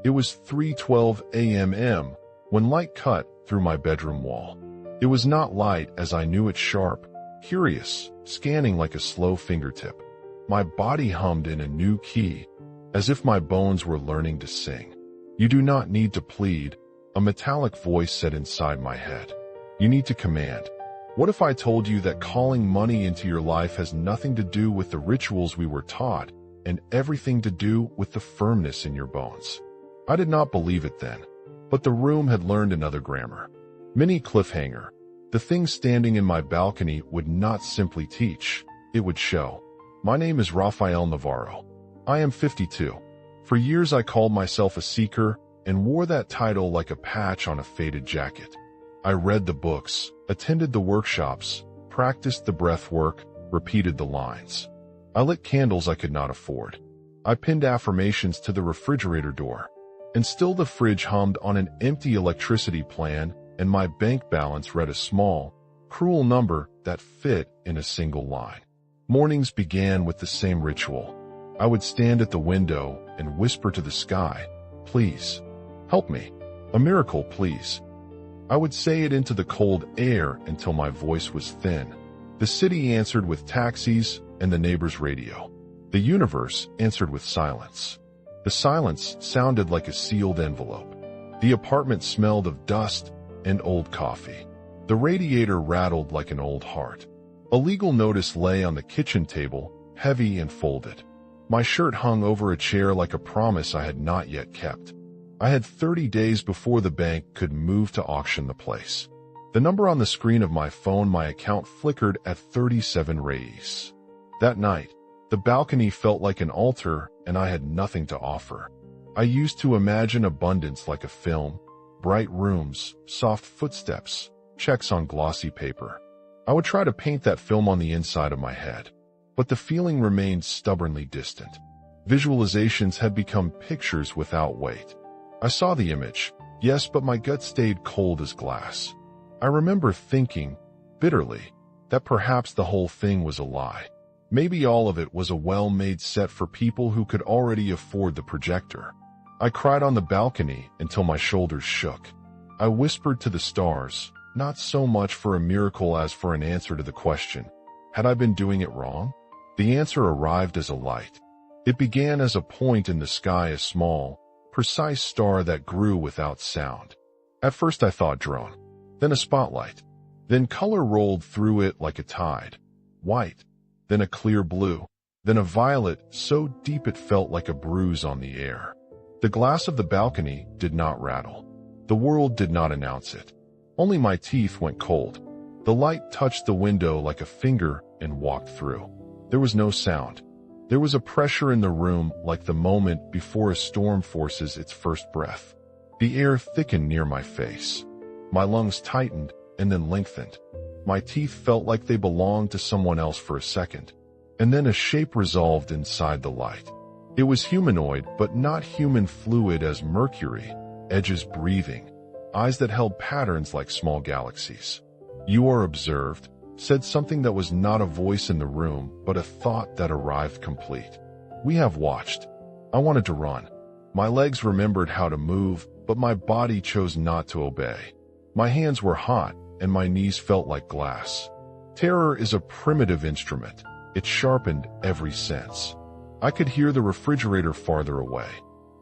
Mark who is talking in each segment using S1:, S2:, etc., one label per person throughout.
S1: It was 3:12 a.m. when light cut through my bedroom wall. It was not light as I knew it, sharp, curious, scanning like a slow fingertip. My body hummed in a new key, as if my bones were learning to sing. "You do not need to plead," a metallic voice said inside my head. "You need to command." What if I told you that calling money into your life has nothing to do with the rituals we were taught and everything to do with the firmness in your bones? I did not believe it then, but the room had learned another grammar. Mini cliffhanger. The thing standing in my balcony would not simply teach, it would show. My name is Rafael Navarro. I am 52. For years I called myself a seeker and wore that title like a patch on a faded jacket. I read the books, attended the workshops, practiced the breath work, repeated the lines. I lit candles I could not afford. I pinned affirmations to the refrigerator door. And still the fridge hummed on an empty electricity plan, and my bank balance read a small, cruel number that fit in a single line. Mornings began with the same ritual. I would stand at the window and whisper to the sky, "Please, help me. A miracle, please." I would say it into the cold air until my voice was thin. The city answered with taxis and the neighbor's radio. The universe answered with silence. The silence sounded like a sealed envelope. The apartment smelled of dust and old coffee. The radiator rattled like an old heart. A legal notice lay on the kitchen table, heavy and folded. My shirt hung over a chair like a promise I had not yet kept. I had 30 days before the bank could move to auction the place. The number on the screen of my phone, my account flickered at 37 reis. That night, the balcony felt like an altar and I had nothing to offer. I used to imagine abundance like a film, bright rooms, soft footsteps, checks on glossy paper. I would try to paint that film on the inside of my head, but the feeling remained stubbornly distant. Visualizations had become pictures without weight. I saw the image, yes, but my gut stayed cold as glass. I remember thinking, bitterly, that perhaps the whole thing was a lie. Maybe all of it was a well-made set for people who could already afford the projector. I cried on the balcony until my shoulders shook. I whispered to the stars, not so much for a miracle as for an answer to the question, had I been doing it wrong? The answer arrived as a light. It began as a point in the sky, a small, precise star that grew without sound. At first I thought drone, then a spotlight, then color rolled through it like a tide. White, then a clear blue, then a violet so deep it felt like a bruise on the air. The glass of the balcony did not rattle. The world did not announce it. Only my teeth went cold. The light touched the window like a finger and walked through. There was no sound. There was a pressure in the room like the moment before a storm forces its first breath. The air thickened near my face. My lungs tightened and then lengthened. My teeth felt like they belonged to someone else for a second. And then a shape resolved inside the light. It was humanoid, but not human, fluid as mercury, edges breathing, eyes that held patterns like small galaxies. "You are observed," said something that was not a voice in the room, but a thought that arrived complete. "We have watched." I wanted to run. My legs remembered how to move, but my body chose not to obey. My hands were hot, and my knees felt like glass. Terror is a primitive instrument. It sharpened every sense. I could hear the refrigerator farther away.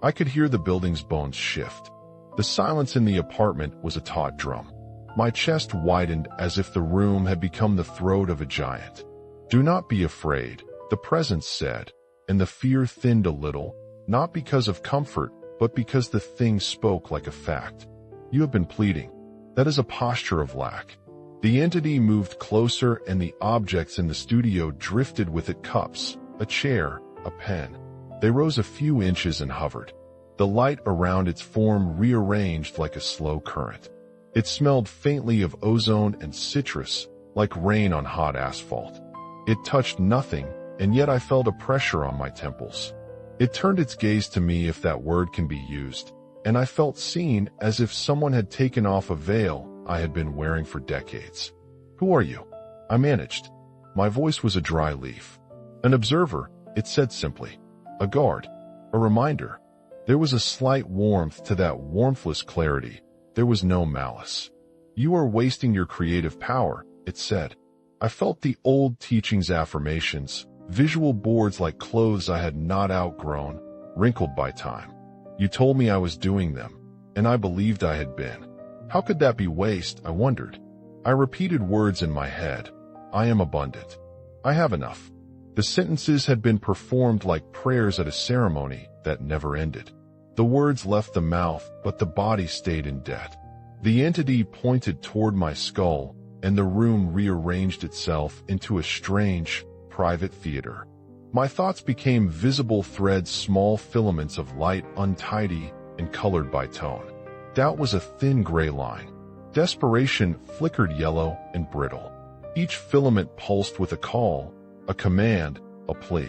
S1: I could hear the building's bones shift. The silence in the apartment was a taut drum. My chest widened as if the room had become the throat of a giant. "Do not be afraid," the presence said, and the fear thinned a little, not because of comfort, but because the thing spoke like a fact. "You have been pleading. That is a posture of lack." The entity moved closer and the objects in the studio drifted with it, cups, a chair, a pen. They rose a few inches and hovered. The light around its form rearranged like a slow current. It smelled faintly of ozone and citrus, like rain on hot asphalt. It touched nothing, and yet I felt a pressure on my temples. It turned its gaze to me, if that word can be used, and I felt seen, as if someone had taken off a veil I had been wearing for decades. "Who are you?" I managed. My voice was a dry leaf. "An observer," it said simply. "A guard. A reminder." There was a slight warmth to that warmthless clarity. There was no malice. You are wasting your creative power, it said. I felt the old teaching's affirmations, visual boards like clothes I had not outgrown, wrinkled by time. You told me I was doing them, and I believed I had been. How could that be waste, I wondered. I repeated words in my head. I am abundant. I have enough. The sentences had been performed like prayers at a ceremony that never ended. The words left the mouth, but the body stayed in debt. The entity pointed toward my skull, and the room rearranged itself into a strange, private theater. My thoughts became visible threads, small filaments of light, untidy and colored by tone. Doubt was a thin gray line. Desperation flickered yellow and brittle. Each filament pulsed with a call, a command, a plea.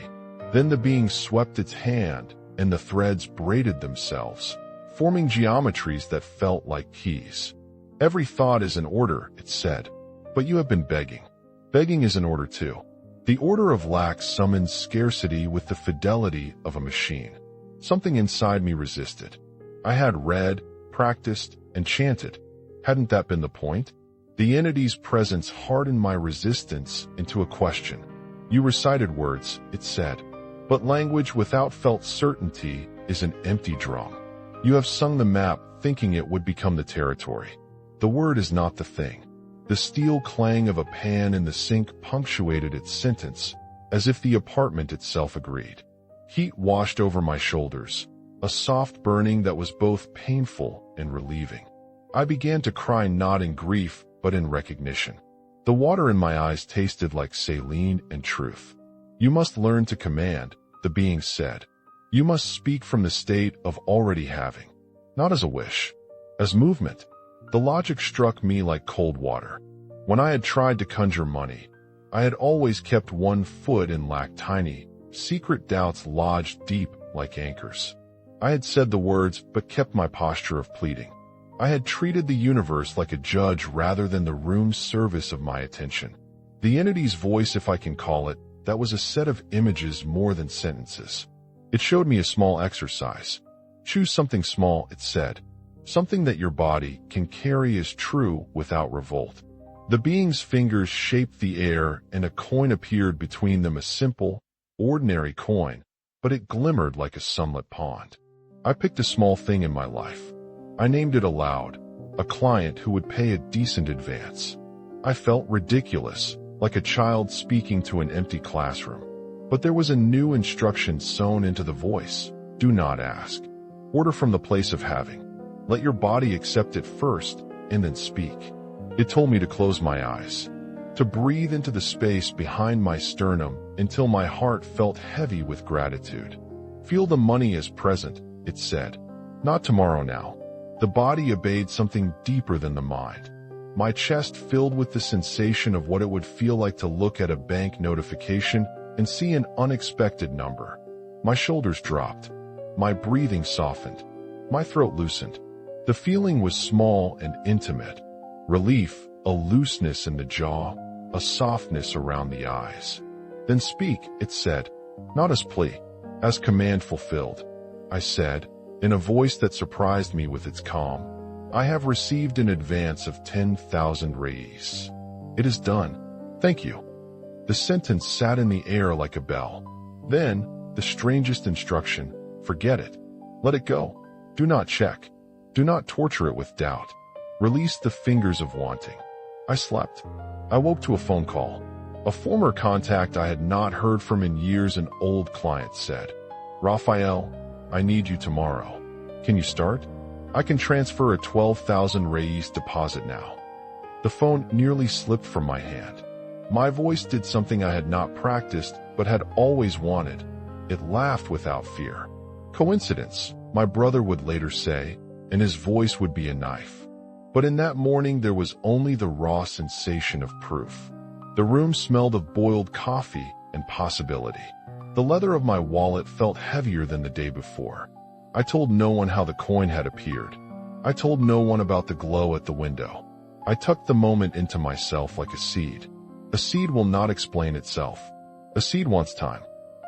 S1: Then the being swept its hand, and the threads braided themselves, forming geometries that felt like keys. Every thought is an order, it said. But you have been begging. Begging is an order too. The order of lack summons scarcity with the fidelity of a machine. Something inside me resisted. I had read, practiced, and chanted. Hadn't that been the point? The entity's presence hardened my resistance into a question. You recited words, it said. But language without felt certainty is an empty drum. You have sung the map thinking it would become the territory. The word is not the thing. The steel clang of a pan in the sink punctuated its sentence, as if the apartment itself agreed. Heat washed over my shoulders, a soft burning that was both painful and relieving. I began to cry not in grief, but in recognition. The water in my eyes tasted like saline and truth. You must learn to command, the being said. You must speak from the state of already having, not as a wish, as movement. The logic struck me like cold water. When I had tried to conjure money, I had always kept one foot and lacked tiny, secret doubts lodged deep like anchors. I had said the words but kept my posture of pleading. I had treated the universe like a judge rather than the room service of my attention. The entity's voice, if I can call it, that was a set of images more than sentences. It showed me a small exercise. Choose something small, it said. Something that your body can carry as true without revolt. The being's fingers shaped the air and a coin appeared between them, a simple, ordinary coin, but it glimmered like a sunlit pond. I picked a small thing in my life. I named it aloud, a client who would pay a decent advance. I felt ridiculous, like a child speaking to an empty classroom. But there was a new instruction sewn into the voice. Do not ask. Order from the place of having. Let your body accept it first, and then speak. It told me to close my eyes, to breathe into the space behind my sternum until my heart felt heavy with gratitude. Feel the money as present, it said. Not tomorrow now. The body obeyed something deeper than the mind. My chest filled with the sensation of what it would feel like to look at a bank notification and see an unexpected number. My shoulders dropped. My breathing softened. My throat loosened. The feeling was small and intimate. Relief, a looseness in the jaw, a softness around the eyes. Then speak, it said, not as plea, as command fulfilled. I said, in a voice that surprised me with its calm, I have received an advance of 10,000 reis. It is done. Thank you. The sentence sat in the air like a bell. Then, the strangest instruction, forget it. Let it go. Do not check. Do not torture it with doubt. Release the fingers of wanting. I slept. I woke to a phone call. A former contact I had not heard from in years, an old client said, Raphael, I need you tomorrow. Can you start? I can transfer a 12,000 reis deposit now. The phone nearly slipped from my hand. My voice did something I had not practiced but had always wanted. It laughed without fear. Coincidence, my brother would later say, and his voice would be a knife. But in that morning there was only the raw sensation of proof. The room smelled of boiled coffee and possibility. The leather of my wallet felt heavier than the day before. I told no one how the coin had appeared. I told no one about the glow at the window. I tucked the moment into myself like a seed. A seed will not explain itself. A seed wants time.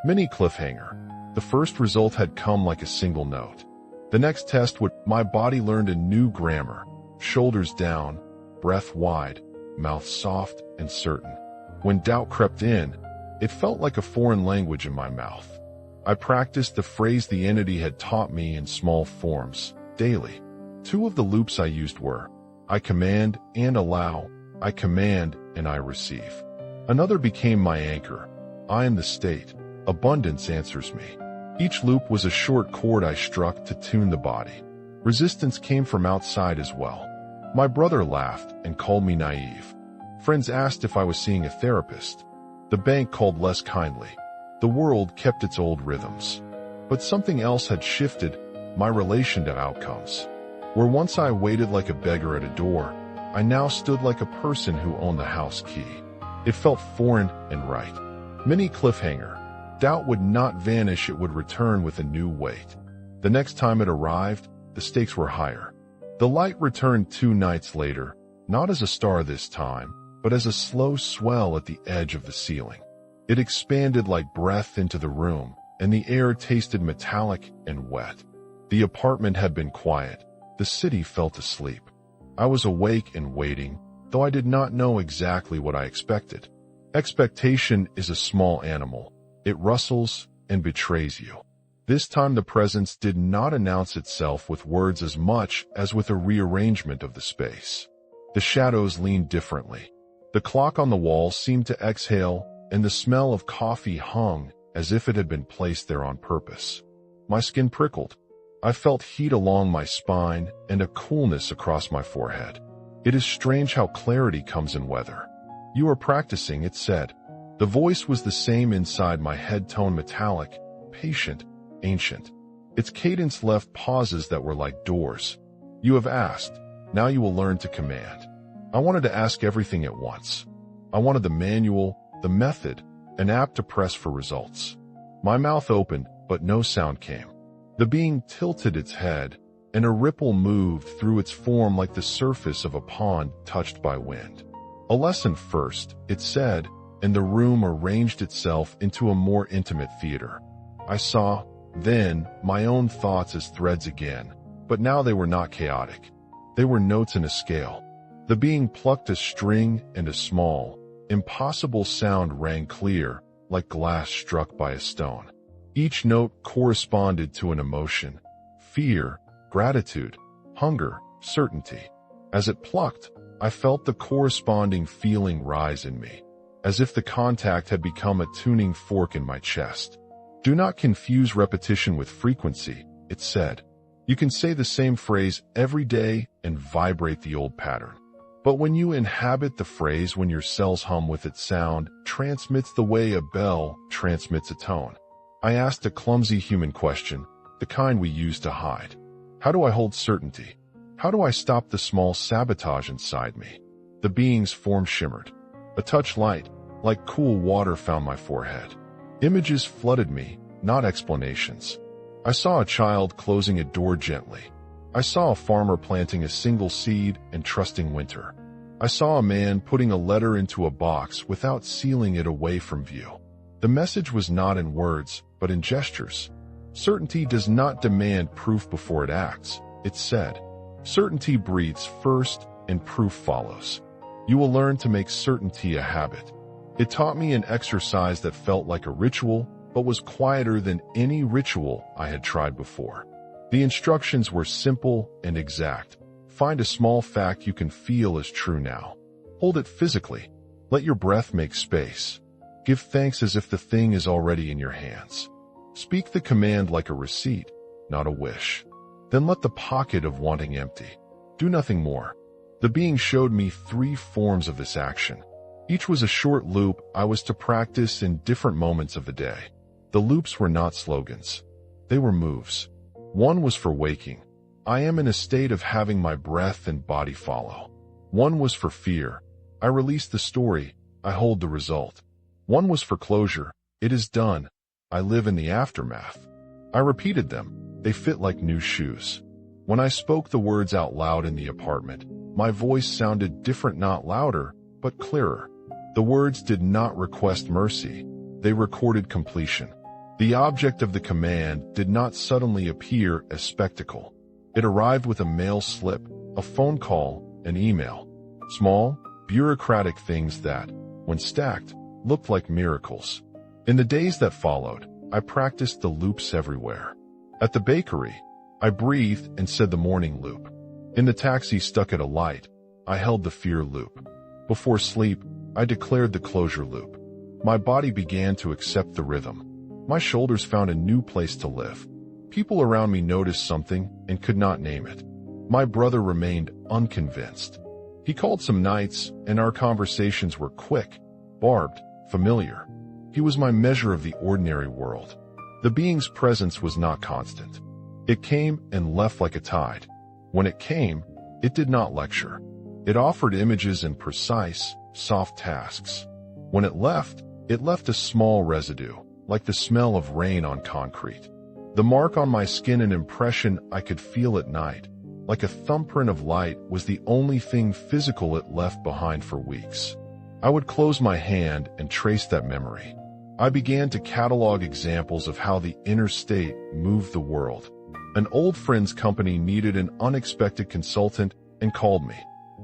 S1: Mini cliffhanger. The first result had come like a single note. The next test would, my body learned a new grammar. Shoulders down, breath wide, mouth soft and certain. When doubt crept in, it felt like a foreign language in my mouth. I practiced the phrase the entity had taught me in small forms, daily. 2 of the loops I used were, I command and allow, I command and I receive. Another became my anchor. I am the state. Abundance answers me. Each loop was a short chord I struck to tune the body. Resistance came from outside as well. My brother laughed and called me naive. Friends asked if I was seeing a therapist. The bank called less kindly. The world kept its old rhythms. But something else had shifted, my relation to outcomes. Where once I waited like a beggar at a door, I now stood like a person who owned the house key. It felt foreign and right. Mini cliffhanger. Doubt would not vanish, it would return with a new weight. The next time it arrived, the stakes were higher. The light returned 2 nights later, not as a star this time, but as a slow swell at the edge of the ceiling. It expanded like breath into the room, and the air tasted metallic and wet. The apartment had been quiet. The city felt asleep. I was awake and waiting, though I did not know exactly what I expected. Expectation is a small animal. It rustles and betrays you. This time the presence did not announce itself with words as much as with a rearrangement of the space. The shadows leaned differently. The clock on the wall seemed to exhale, and the smell of coffee hung as if it had been placed there on purpose. My skin prickled. I felt heat along my spine and a coolness across my forehead. It is strange how clarity comes in weather. You are practicing, it said. The voice was the same inside my head, tone metallic, patient, ancient. Its cadence left pauses that were like doors. You have asked. Now you will learn to command. I wanted to ask everything at once. I wanted the manual, the method, an app to press for results. My mouth opened, but no sound came. The being tilted its head, and a ripple moved through its form like the surface of a pond touched by wind. A lesson first, it said, and the room arranged itself into a more intimate theater. I saw, then, my own thoughts as threads again, but now they were not chaotic. They were notes in a scale. The being plucked a string, and a small, impossible sound rang clear, like glass struck by a stone. Each note corresponded to an emotion: fear, gratitude, hunger, certainty. As it plucked, I felt the corresponding feeling rise in me, as if the contact had become a tuning fork in my chest. Do not confuse repetition with frequency, it said. You can say the same phrase every day and vibrate the old pattern. But when you inhabit the phrase, when your cells hum with its sound, transmits the way a bell transmits a tone. I asked a clumsy human question, the kind we use to hide. How do I hold certainty? How do I stop the small sabotage inside me? The being's form shimmered. A touch light, like cool water, found my forehead. Images flooded me, not explanations. I saw a child closing a door gently. I saw a farmer planting a single seed and trusting winter. I saw a man putting a letter into a box without sealing it away from view. The message was not in words, but in gestures. Certainty does not demand proof before it acts, it said. Certainty breathes first, and proof follows. You will learn to make certainty a habit. It taught me an exercise that felt like a ritual, but was quieter than any ritual I had tried before. The instructions were simple and exact. Find a small fact you can feel is true now. Hold it physically. Let your breath make space. Give thanks as if the thing is already in your hands. Speak the command like a receipt, not a wish. Then let the pocket of wanting empty. Do nothing more. The being showed me 3 forms of this action. Each was a short loop I was to practice in different moments of the day. The loops were not slogans. They were moves. One was for waking. I am in a state of having my breath and body follow. One was for fear. I release the story. I hold the result. One was for closure. It is done. I live in the aftermath. I repeated them. They fit like new shoes. When I spoke the words out loud in the apartment, my voice sounded different, not louder, but clearer. The words did not request mercy. They recorded completion. The object of the command did not suddenly appear as spectacle. It arrived with a mail slip, a phone call, an email. Small, bureaucratic things that, when stacked, looked like miracles. In the days that followed, I practiced the loops everywhere. At the bakery, I breathed and said the morning loop. In the taxi stuck at a light, I held the fear loop. Before sleep, I declared the closure loop. My body began to accept the rhythm. My shoulders found a new place to live. People around me noticed something and could not name it. My brother remained unconvinced. He called some nights, and our conversations were quick, barbed, familiar. He was my measure of the ordinary world. The being's presence was not constant. It came and left like a tide. When it came, it did not lecture. It offered images and precise, soft tasks. When it left a small residue, like the smell of rain on concrete. The mark on my skin, an impression I could feel at night, like a thumbprint of light, was the only thing physical it left behind for weeks. I would close my hand and trace that memory. I began to catalog examples of how the inner state moved the world. An old friend's company needed an unexpected consultant and called me.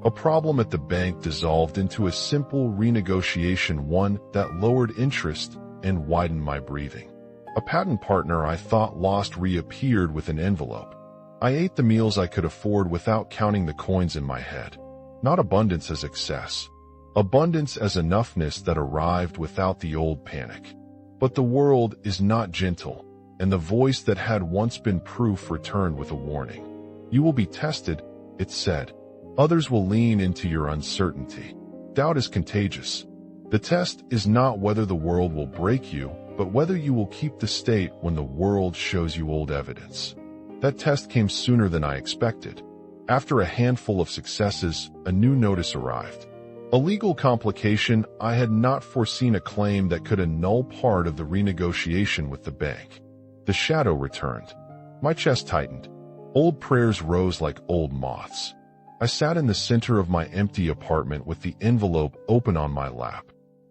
S1: A problem at the bank dissolved into a simple renegotiation, one that lowered interest and widened my breathing. A patent partner I thought lost reappeared with an envelope. I ate the meals I could afford without counting the coins in my head. Not abundance as excess. Abundance as enoughness that arrived without the old panic. But the world is not gentle, and the voice that had once been proof returned with a warning. You will be tested, it said. Others will lean into your uncertainty. Doubt is contagious. The test is not whether the world will break you, but whether you will keep the state when the world shows you old evidence. That test came sooner than I expected. After a handful of successes, a new notice arrived. A legal complication. I had not foreseen a claim that could annul part of the renegotiation with the bank. The shadow returned. My chest tightened. Old prayers rose like old moths. I sat in the center of my empty apartment with the envelope open on my lap.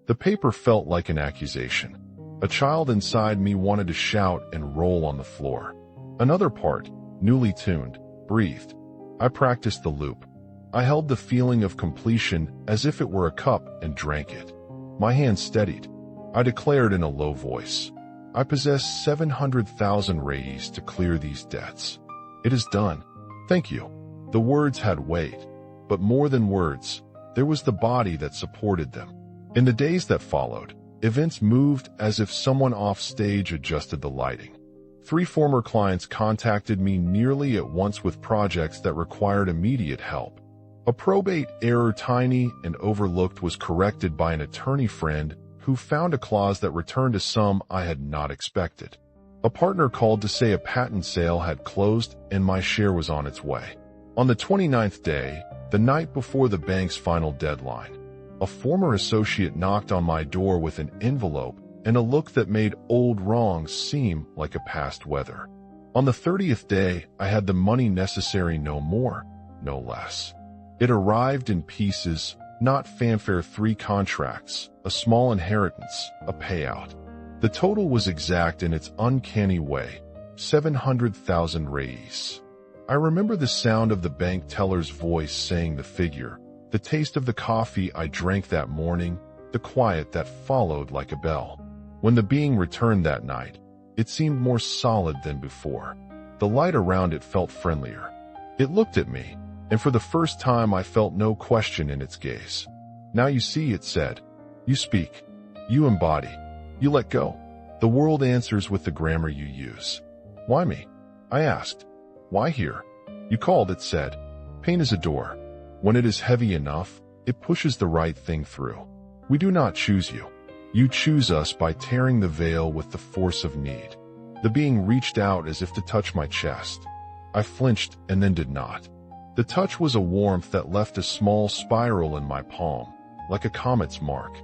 S1: The paper felt like an accusation. A child inside me wanted to shout and roll on the floor. Another part, newly tuned, breathed. I practiced the loop. I held the feeling of completion as if it were a cup and drank it. My hand steadied. I declared in a low voice, I possess 700,000 reis to clear these debts. It is done. Thank you. The words had weight, but more than words, there was the body that supported them. In the days that followed, events moved as if someone off stage adjusted the lighting. 3 former clients contacted me nearly at once with projects that required immediate help. A probate error, tiny and overlooked, was corrected by an attorney friend who found a clause that returned a sum I had not expected. A partner called to say a patent sale had closed and my share was on its way. On the 29th day, the night before the bank's final deadline, a former associate knocked on my door with an envelope and a look that made old wrongs seem like a past weather. On the 30th day, I had the money necessary, no more, no less. It arrived in pieces, not fanfare. 3 contracts, a small inheritance, a payout. The total was exact in its uncanny way, 700,000 reis. I remember the sound of the bank teller's voice saying the figure, the taste of the coffee I drank that morning, the quiet that followed like a bell. When the being returned that night, it seemed more solid than before. The light around it felt friendlier. It looked at me, and for the first time I felt no question in its gaze. Now you see, it said. You speak. You embody. You let go. The world answers with the grammar you use. Why me? I asked. Why here? You called, it said. Pain is a door. When it is heavy enough, it pushes the right thing through. We do not choose you. You choose us by tearing the veil with the force of need. The being reached out as if to touch my chest. I flinched and then did not. The touch was a warmth that left a small spiral in my palm, like a comet's mark.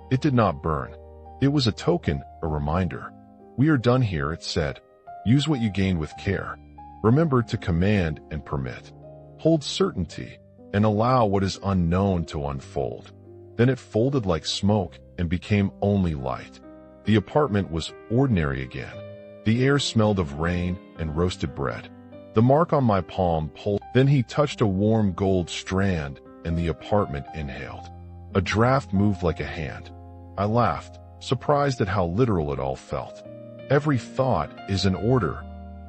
S1: It did not burn. It was a token, a reminder. We are done here, it said. Use what you gained with care. Remember to command and permit. Hold certainty and allow what is unknown to unfold. Then it folded like smoke and became only light. The apartment was ordinary again. The air smelled of rain and roasted bread. The mark on my palm pulsed. Then he touched a warm gold strand, and the apartment inhaled. A draft moved like a hand. I laughed, surprised at how literal it all felt. Every thought is an order,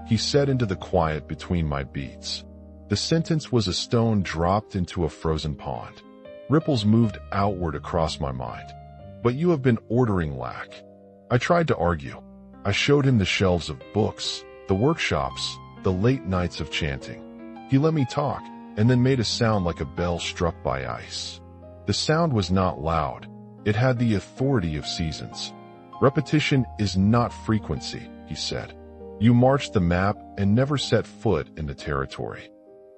S1: he said into the quiet between my beats. The sentence was a stone dropped into a frozen pond. Ripples moved outward across my mind. But you have been ordering lack. I tried to argue. I showed him the shelves of books, the workshops, the late nights of chanting. He let me talk, and then made a sound like a bell struck by ice. The sound was not loud. It had the authority of seasons. Repetition is not frequency, he said. You marched the map and never set foot in the territory.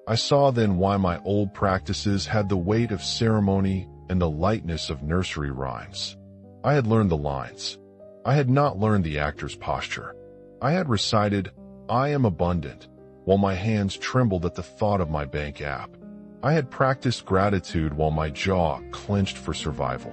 S1: I saw then why my old practices had the weight of ceremony and the lightness of nursery rhymes. I had learned the lines. I had not learned the actor's posture. I had recited, "I am abundant," while my hands trembled at the thought of my bank app. I had practiced gratitude while my jaw clenched for survival.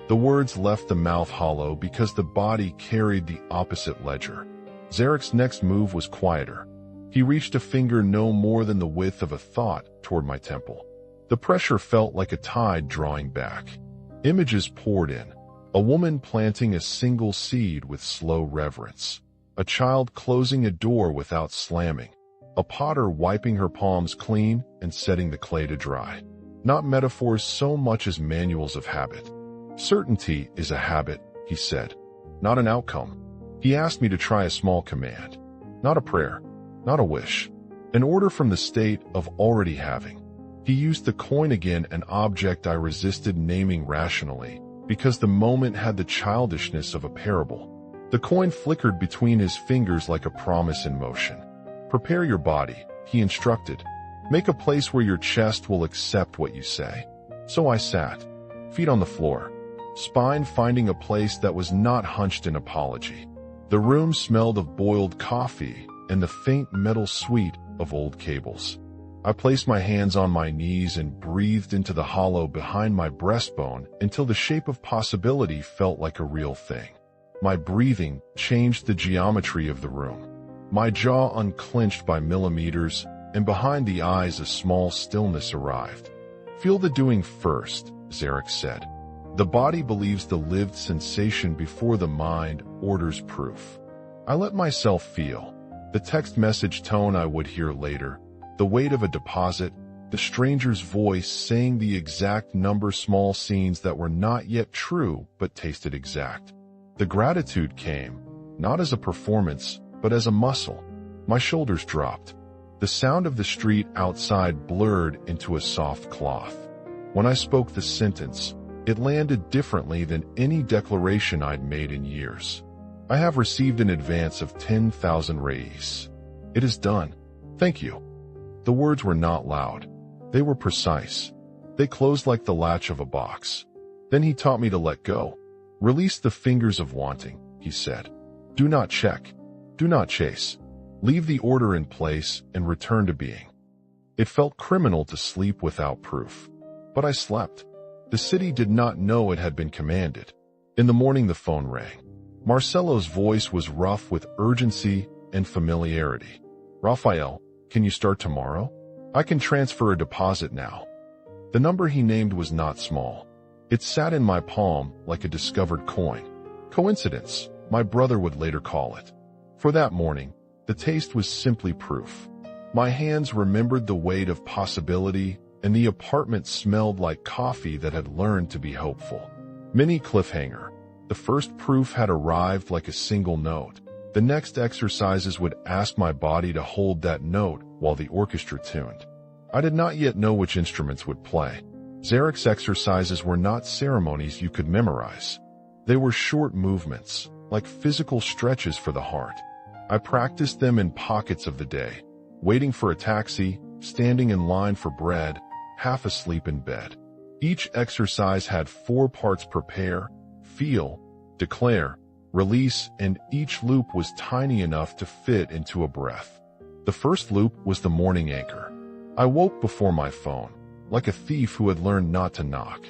S1: The words left the mouth hollow because the body carried the opposite ledger. Zarak's next move was quieter. He reached a finger no more than the width of a thought toward my temple. The pressure felt like a tide drawing back. Images poured in. A woman planting a single seed with slow reverence. A child closing a door without slamming. A potter wiping her palms clean and setting the clay to dry. Not metaphors so much as manuals of habit. Certainty is a habit, he said, not an outcome. He asked me to try a small command. Not a prayer, not a wish. An order from the state of already having. He used the coin again, an object I resisted naming rationally, because the moment had the childishness of a parable. The coin flickered between his fingers like a promise in motion. Prepare your body, he instructed. Make a place where your chest will accept what you say. So I sat, feet on the floor, spine finding a place that was not hunched in apology. The room smelled of boiled coffee and the faint metal sweet of old cables. I placed my hands on my knees and breathed into the hollow behind my breastbone until the shape of possibility felt like a real thing. My breathing changed the geometry of the room. My jaw unclenched by millimeters, and behind the eyes a small stillness arrived. Feel the doing first, Zarak said. The body believes the lived sensation before the mind orders proof. I let myself feel. The text message tone I would hear later, the weight of a deposit, the stranger's voice saying the exact number, small scenes that were not yet true but tasted exact. The gratitude came, not as a performance, but as a muscle. My shoulders dropped. The sound of the street outside blurred into a soft cloth. When I spoke the sentence, it landed differently than any declaration I'd made in years. I have received an advance of 10,000 reis. It is done. Thank you. The words were not loud. They were precise. They closed like the latch of a box. Then he taught me to let go. Release the fingers of wanting, he said. Do not check. Do not chase. Leave the order in place and return to being. It felt criminal to sleep without proof. But I slept. The city did not know it had been commanded. In the morning the phone rang. Marcelo's voice was rough with urgency and familiarity. Rafael, can you start tomorrow? I can transfer a deposit now. The number he named was not small. It sat in my palm like a discovered coin. Coincidence, my brother would later call it. For that morning, the taste was simply proof. My hands remembered the weight of possibility, and the apartment smelled like coffee that had learned to be hopeful. Mini cliffhanger. The first proof had arrived like a single note. The next exercises would ask my body to hold that note while the orchestra tuned. I did not yet know which instruments would play. Zarak's exercises were not ceremonies you could memorize. They were short movements, like physical stretches for the heart. I practiced them in pockets of the day, waiting for a taxi, standing in line for bread, half asleep in bed. Each exercise had 4 parts: prepare, feel, declare, release, and each loop was tiny enough to fit into a breath. The first loop was the morning anchor. I woke before my phone, like a thief who had learned not to knock.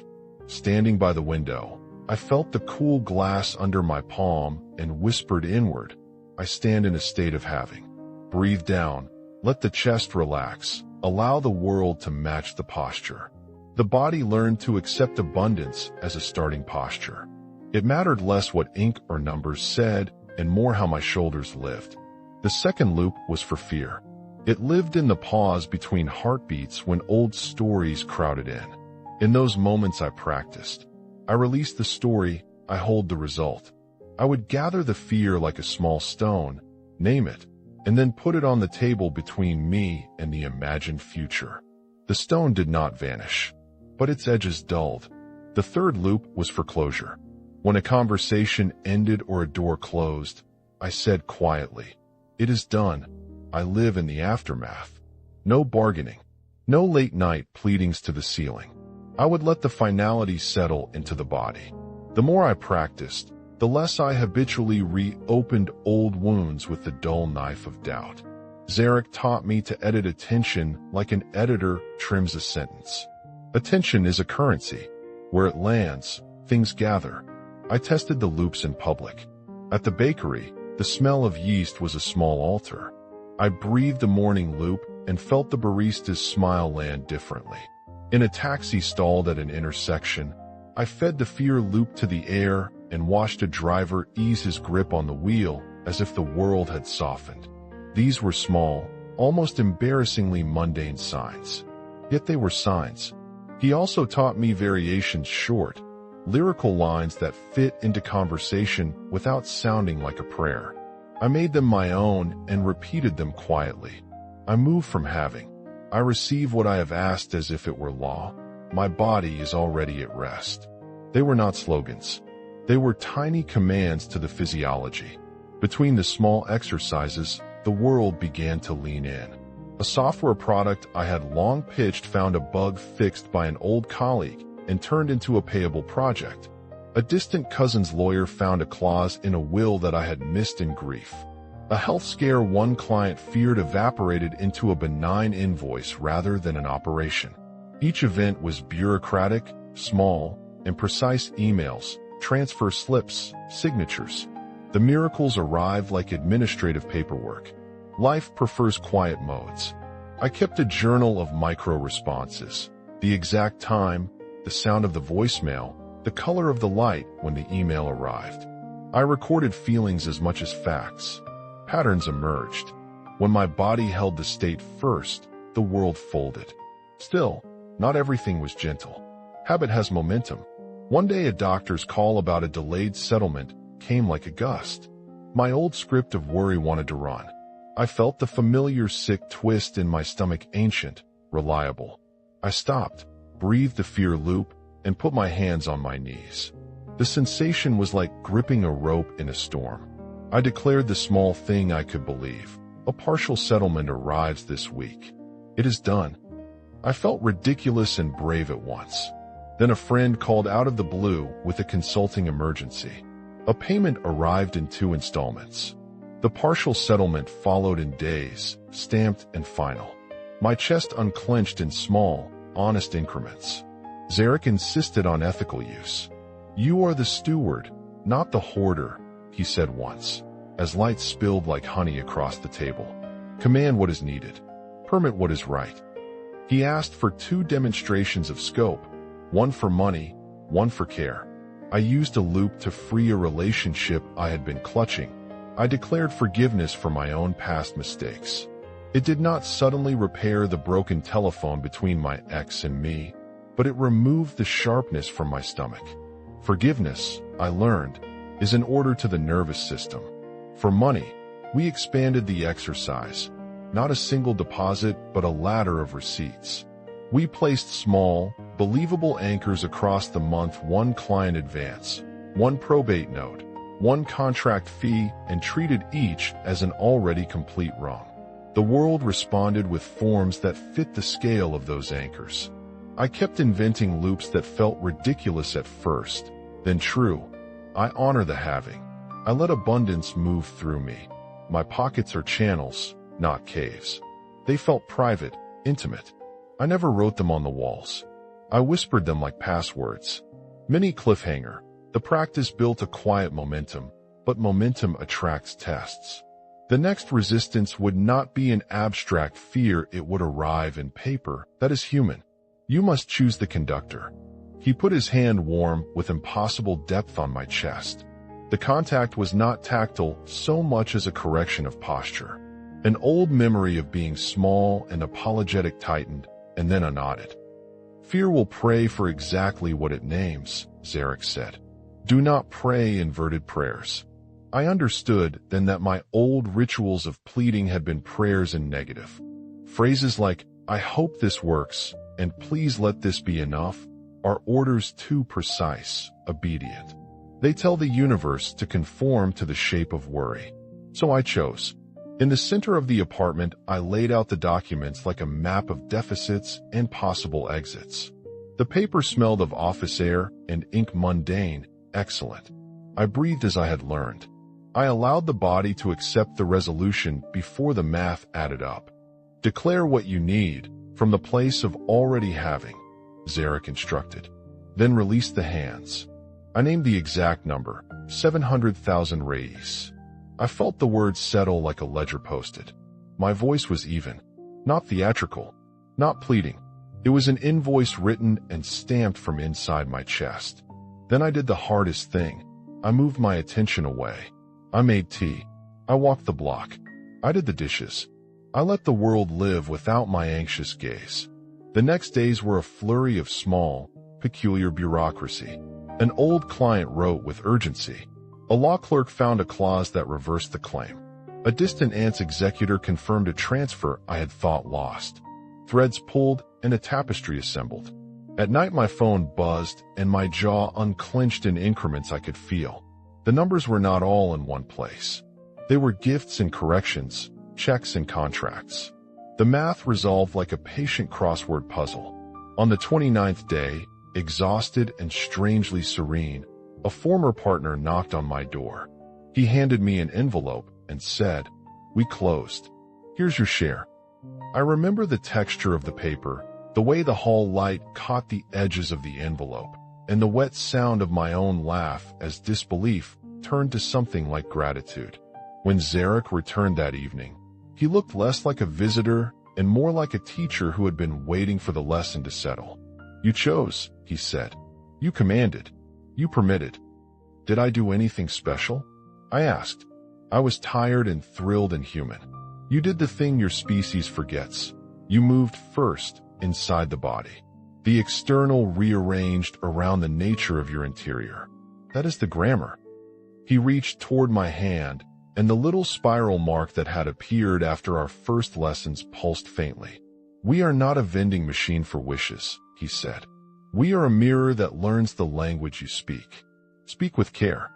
S1: Standing by the window, I felt the cool glass under my palm and whispered inward, I stand in a state of having. Breathe down, let the chest relax, allow the world to match the posture. The body learned to accept abundance as a starting posture. It mattered less what ink or numbers said and more how my shoulders lived. The second loop was for fear. It lived in the pause between heartbeats when old stories crowded in. In those moments I practiced. I released the story, I hold the result. I would gather the fear like a small stone, name it, and then put it on the table between me and the imagined future. The stone did not vanish, but its edges dulled. The third loop was for closure. When a conversation ended or a door closed, I said quietly, it is done. I live in the aftermath. No bargaining. No late night pleadings to the ceiling. I would let the finality settle into the body. The more I practiced, the less I habitually reopened old wounds with the dull knife of doubt. Zarak taught me to edit attention like an editor trims a sentence. Attention is a currency. Where it lands, things gather. I tested the loops in public. At the bakery, the smell of yeast was a small altar. I breathed the morning loop and felt the barista's smile land differently. In a taxi stalled at an intersection, I fed the fear loop to the air and watched a driver ease his grip on the wheel as if the world had softened. These were small, almost embarrassingly mundane signs. Yet they were signs. He also taught me variations short, lyrical lines that fit into conversation without sounding like a prayer. I made them my own and repeated them quietly. I move from having. I receive what I have asked as if it were law. My body is already at rest. They were not slogans. They were tiny commands to the physiology. Between the small exercises, the world began to lean in. A software product I had long pitched found a bug fixed by an old colleague and turned into a payable project. A distant cousin's lawyer found a clause in a will that I had missed in grief. A health scare one client feared evaporated into a benign invoice rather than an operation. Each event was bureaucratic, small, and precise emails, transfer slips, signatures. The miracles arrived like administrative paperwork. Life prefers quiet modes. I kept a journal of micro-responses, the exact time, the sound of the voicemail, the color of the light when the email arrived. I recorded feelings as much as facts. Patterns emerged. When my body held the state first, the world folded. Still, not everything was gentle. Habit has momentum. One day a doctor's call about a delayed settlement came like a gust. My old script of worry wanted to run. I felt the familiar sick twist in my stomach, ancient, reliable. I stopped, breathed the fear loop, and put my hands on my knees. The sensation was like gripping a rope in a storm. I declared the small thing I could believe. A partial settlement arrives this week. It is done. I felt ridiculous and brave at once. Then a friend called out of the blue with a consulting emergency. A payment arrived in 2 installments. The partial settlement followed in days, stamped and final. My chest unclenched in small, honest increments. Zarak insisted on ethical use. You are the steward, not the hoarder, he said once, as light spilled like honey across the table. Command what is needed. Permit what is right. He asked for 2 demonstrations of scope, one for money, one for care. I used a loop to free a relationship I had been clutching. I declared forgiveness for my own past mistakes. It did not suddenly repair the broken telephone between my ex and me, but it removed the sharpness from my stomach. Forgiveness, I learned, is an order to the nervous system. For money, we expanded the exercise, not a single deposit, but a ladder of receipts. We placed small, believable anchors across the month: 1 client advance, 1 probate note, 1 contract fee, and treated each as an already complete wrong. The world responded with forms that fit the scale of those anchors. I kept inventing loops that felt ridiculous at first, then true. I honor the having. I let abundance move through me. My pockets are channels, not caves. They felt private, intimate. I never wrote them on the walls. I whispered them like passwords. Mini cliffhanger. The practice built a quiet momentum, but momentum attracts tests. The next resistance would not be an abstract fear, it would arrive in paper that is human. You must choose the conductor. He put his hand warm with impossible depth on my chest. The contact was not tactile so much as a correction of posture. An old memory of being small and apologetic tightened, and then unknotted. Fear will pray for exactly what it names, Zarak said. Do not pray inverted prayers. I understood then that my old rituals of pleading had been prayers in negative. Phrases like, I hope this works, and please let this be enough, are orders too precise, obedient. They tell the universe to conform to the shape of worry. So I chose. In the center of the apartment, I laid out the documents like a map of deficits and possible exits. The paper smelled of office air and ink mundane, excellent. I breathed as I had learned. I allowed the body to accept the resolution before the math added up. Declare what you need from the place of already having, Zarak instructed. Then release the hands. I named the exact number, 700,000 reis. I felt the words settle like a ledger posted. My voice was even, not theatrical, not pleading. It was an invoice written and stamped from inside my chest. Then I did the hardest thing. I moved my attention away. I made tea. I walked the block. I did the dishes. I let the world live without my anxious gaze. The next days were a flurry of small, peculiar bureaucracy. An old client wrote with urgency. A law clerk found a clause that reversed the claim. A distant aunt's executor confirmed a transfer I had thought lost. Threads pulled and a tapestry assembled. At night my phone buzzed and my jaw unclenched in increments I could feel. The numbers were not all in one place. They were gifts and corrections, checks and contracts. The math resolved like a patient crossword puzzle. On the 29th day, exhausted and strangely serene, a former partner knocked on my door. He handed me an envelope and said, "We closed. Here's your share." I remember the texture of the paper, the way the hall light caught the edges of the envelope, and the wet sound of my own laugh as disbelief turned to something like gratitude. When Zarak returned that evening, he looked less like a visitor and more like a teacher who had been waiting for the lesson to settle. "You chose," he said. "You commanded. You permitted." Did I do anything special? I asked. I was tired and thrilled and human. You did the thing your species forgets. You moved first inside the body. The external rearranged around the nature of your interior. That is the grammar. He reached toward my hand, and the little spiral mark that had appeared after our first lessons pulsed faintly. "We are not a vending machine for wishes," he said. "We are a mirror that learns the language you speak. Speak with care."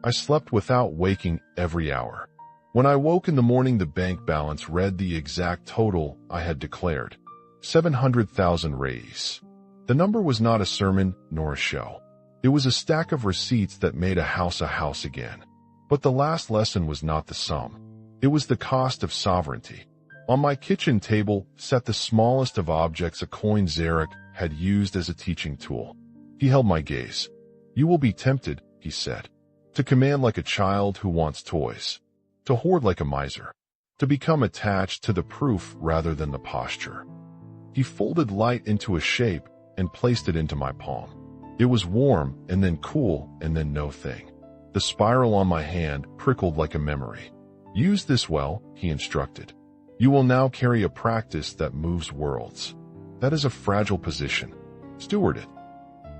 S1: I slept without waking every hour. When I woke in the morning, the bank balance read the exact total I had declared. 700,000 reis. The number was not a sermon nor a show. It was a stack of receipts that made a house again. But the last lesson was not the sum. It was the cost of sovereignty. On my kitchen table sat the smallest of objects, a coin Zarak had used as a teaching tool. He held my gaze. "You will be tempted," he said, "to command like a child who wants toys, to hoard like a miser, to become attached to the proof rather than the posture." He folded light into a shape and placed it into my palm. It was warm and then cool and then no thing. The spiral on my hand prickled like a memory. "Use this well," he instructed. "You will now carry a practice that moves worlds. That is a fragile position. Steward it."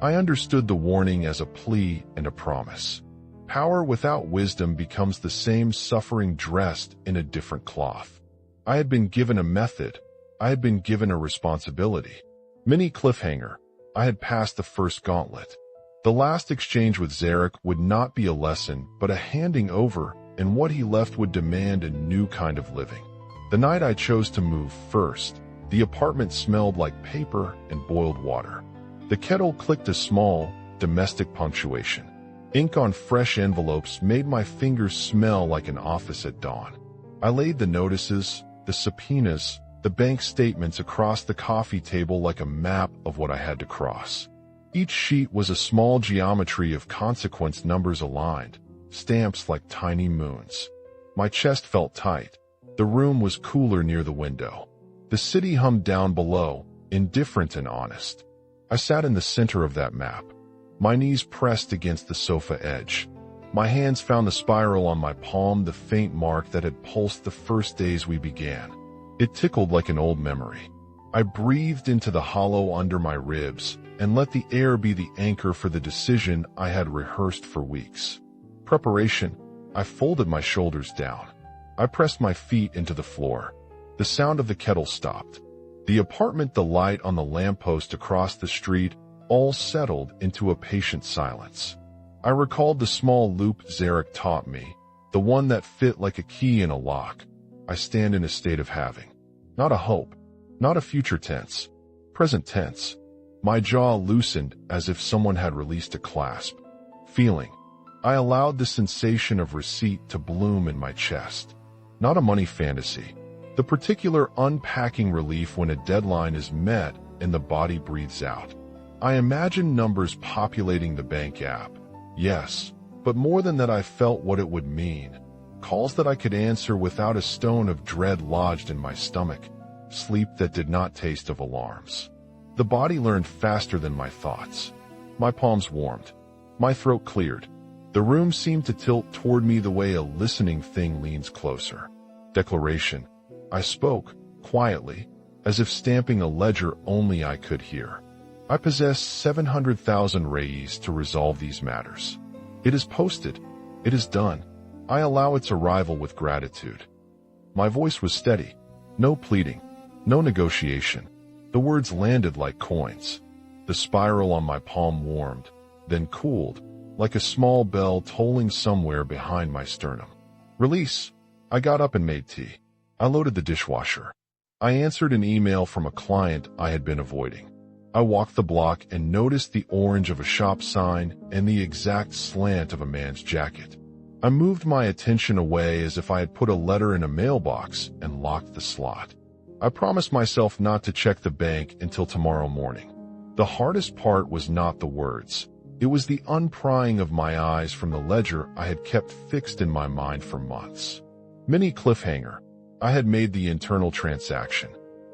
S1: I understood the warning as a plea and a promise. Power without wisdom becomes the same suffering dressed in a different cloth. I had been given a method. I had been given a responsibility. Mini cliffhanger. I had passed the first gauntlet. The last exchange with Zarak would not be a lesson, but a handing over, and what he left would demand a new kind of living. The night I chose to move first, the apartment smelled like paper and boiled water. The kettle clicked a small, domestic punctuation. Ink on fresh envelopes made my fingers smell like an office at dawn. I laid the notices, the subpoenas, the bank statements across the coffee table like a map of what I had to cross. Each sheet was a small geometry of consequence numbers aligned, stamps like tiny moons. My chest felt tight. The room was cooler near the window. The city hummed down below, indifferent and honest. I sat in the center of that map, my knees pressed against the sofa edge. My hands found the spiral on my palm, the faint mark that had pulsed the first days we began. It tickled like an old memory. I breathed into the hollow under my ribs and let the air be the anchor for the decision I had rehearsed for weeks. Preparation. I folded my shoulders down. I pressed my feet into the floor. The sound of the kettle stopped. The apartment, the light on the lamppost across the street, all settled into a patient silence. I recalled the small loop Zarak taught me, the one that fit like a key in a lock. I stand in a state of having. Not a hope, not a future tense, present tense. My jaw loosened as if someone had released a clasp. Feeling. I allowed the sensation of receipt to bloom in my chest. Not a money fantasy. The particular unpacking relief when a deadline is met and the body breathes out. I imagined numbers populating the bank app. Yes, but more than that, I felt what it would mean. Calls that I could answer without a stone of dread lodged in my stomach. Sleep that did not taste of alarms. The body learned faster than my thoughts. My palms warmed. My throat cleared. The room seemed to tilt toward me the way a listening thing leans closer. Declaration. I spoke, quietly, as if stamping a ledger only I could hear. I possess 700,000 reis to resolve these matters. It is posted. It is done. I allow its arrival with gratitude. My voice was steady. No pleading. No negotiation. The words landed like coins. The spiral on my palm warmed, then cooled, like a small bell tolling somewhere behind my sternum. Release. I got up and made tea. I loaded the dishwasher. I answered an email from a client I had been avoiding. I walked the block and noticed the orange of a shop sign and the exact slant of a man's jacket. I moved my attention away as if I had put a letter in a mailbox and locked the slot. I promised myself not to check the bank until tomorrow morning. The hardest part was not the words. It was the unprying of my eyes from the ledger I had kept fixed in my mind for months. Mini cliffhanger. I had made the internal transaction.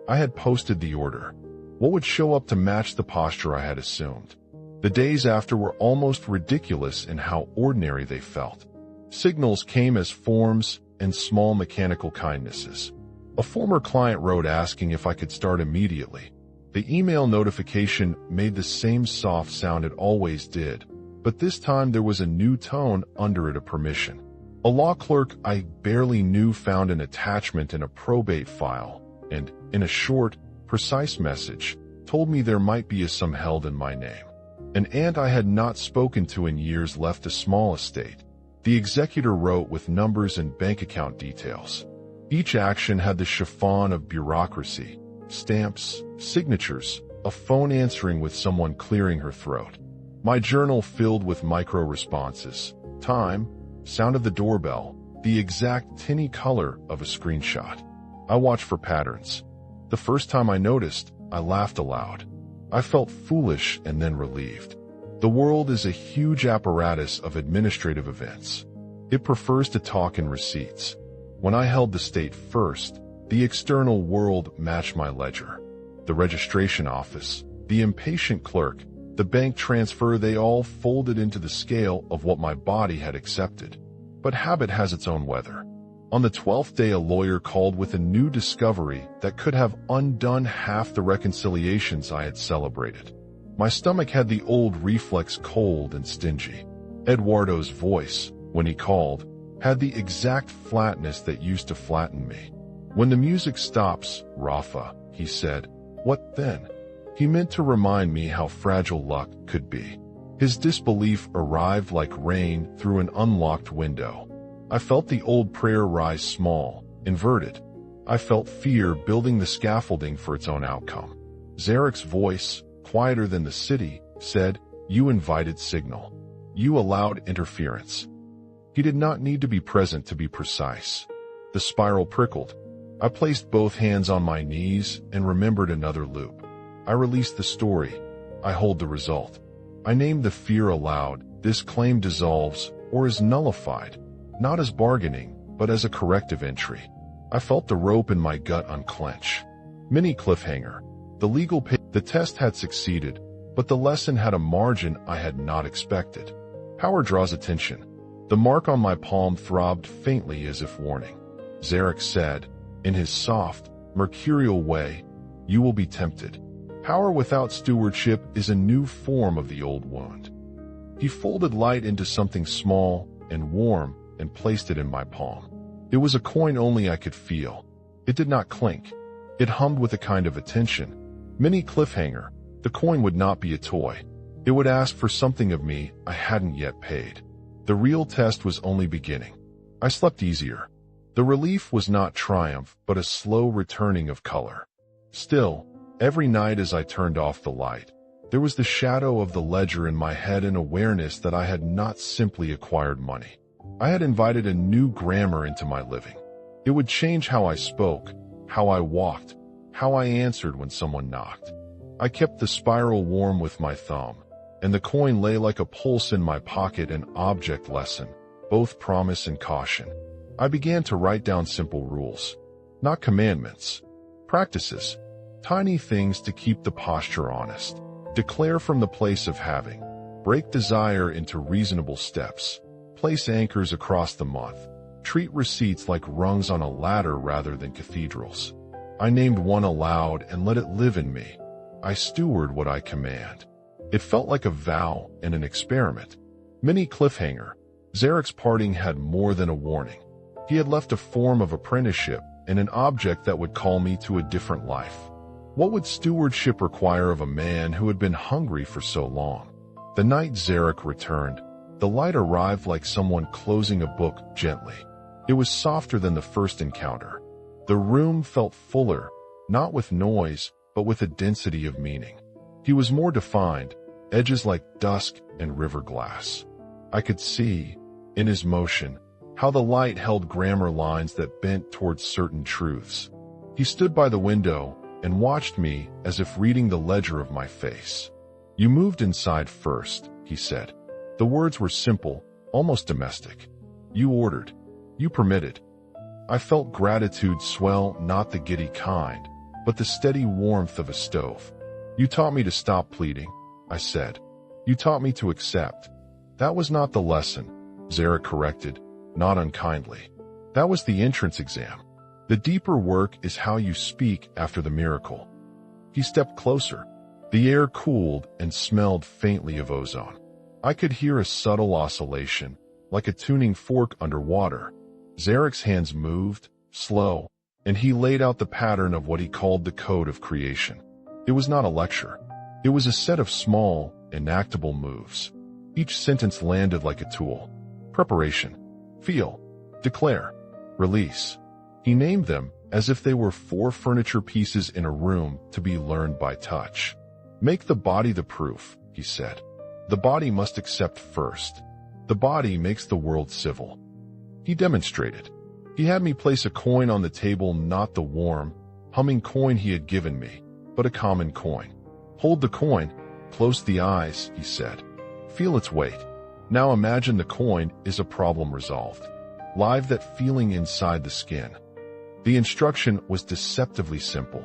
S1: I had posted the order. What would show up to match the posture I had assumed? The days after were almost ridiculous in how ordinary they felt. Signals came as forms and small mechanical kindnesses. A former client wrote asking if I could start immediately. The email notification made the same soft sound it always did, but this time there was a new tone under it, a permission. A law clerk I barely knew found an attachment in a probate file, and, in a short, precise message, told me there might be a sum held in my name. An aunt I had not spoken to in years left a small estate. The executor wrote with numbers and bank account details. Each action had the chiffon of bureaucracy, stamps, signatures, a phone answering with someone clearing her throat. My journal filled with micro-responses. Time, sound of the doorbell, the exact tinny color of a screenshot. I watched for patterns. The first time I noticed, I laughed aloud. I felt foolish and then relieved. The world is a huge apparatus of administrative events. It prefers to talk in receipts. When I held the state first, the external world matched my ledger. The registration office, the impatient clerk, the bank transfer, they all folded into the scale of what my body had accepted. But habit has its own weather. On the 12th day, a lawyer called with a new discovery that could have undone half the reconciliations I had celebrated. My stomach had the old reflex, cold and stingy. Eduardo's voice, when he called, had the exact flatness that used to flatten me. When the music stops, Rafa, he said, what then? He meant to remind me how fragile luck could be. His disbelief arrived like rain through an unlocked window. I felt the old prayer rise small, inverted. I felt fear building the scaffolding for its own outcome. Zarak's voice, quieter than the city, said, you invited signal. You allowed interference. He did not need to be present to be precise. The spiral prickled. I placed both hands on my knees and remembered another loop. I released the story. I hold the result. I named the fear aloud. This claim dissolves or is nullified, not as bargaining, but as a corrective entry. I felt the rope in my gut unclench. Mini cliffhanger. The test had succeeded, but the lesson had a margin I had not expected. Power draws attention. The mark on my palm throbbed faintly as if warning. Zarak said, in his soft, mercurial way, "You will be tempted." Power without stewardship is a new form of the old wound. He folded light into something small and warm and placed it in my palm. It was a coin only I could feel. It did not clink. It hummed with a kind of attention. Mini cliffhanger. The coin would not be a toy. It would ask for something of me I hadn't yet paid. The real test was only beginning. I slept easier. The relief was not triumph, but a slow returning of color. Still, every night as I turned off the light, there was the shadow of the ledger in my head and awareness that I had not simply acquired money. I had invited a new grammar into my living. It would change how I spoke, how I walked, how I answered when someone knocked. I kept the spiral warm with my thumb, and the coin lay like a pulse in my pocket, an object lesson, both promise and caution. I began to write down simple rules, not commandments, practices, tiny things to keep the posture honest. Declare from the place of having. Break desire into reasonable steps. Place anchors across the month. Treat receipts like rungs on a ladder rather than cathedrals. I named one aloud and let it live in me. I steward what I command. It felt like a vow and an experiment. Mini cliffhanger. Zarak's parting had more than a warning. He had left a form of apprenticeship and an object that would call me to a different life. What would stewardship require of a man who had been hungry for so long? The night Zarak returned, the light arrived like someone closing a book gently. It was softer than the first encounter. The room felt fuller, not with noise, but with a density of meaning. He was more defined, edges like dusk and river glass. I could see, in his motion, how the light held grammar lines that bent towards certain truths. He stood by the window and watched me as if reading the ledger of my face. "You moved inside first," he said. The words were simple, almost domestic. "You ordered. You permitted." I felt gratitude swell, not the giddy kind, but the steady warmth of a stove. "You taught me to stop pleading," I said. "You taught me to accept." "That was not the lesson," Zarak corrected, not unkindly. "That was the entrance exam. The deeper work is how you speak after the miracle." He stepped closer. The air cooled and smelled faintly of ozone. I could hear a subtle oscillation, like a tuning fork underwater. Zarak's hands moved, slow, and he laid out the pattern of what he called the code of creation. It was not a lecture. It was a set of small, enactable moves. Each sentence landed like a tool. Preparation. Feel. Declare. Release. He named them as if they were 4 furniture pieces in a room to be learned by touch. "Make the body the proof," he said. "The body must accept first. The body makes the world civil." He demonstrated. He had me place a coin on the table, not the warm, humming coin he had given me, but a common coin. "Hold the coin, close the eyes," he said. "Feel its weight. Now imagine the coin is a problem resolved. Live that feeling inside the skin." The instruction was deceptively simple.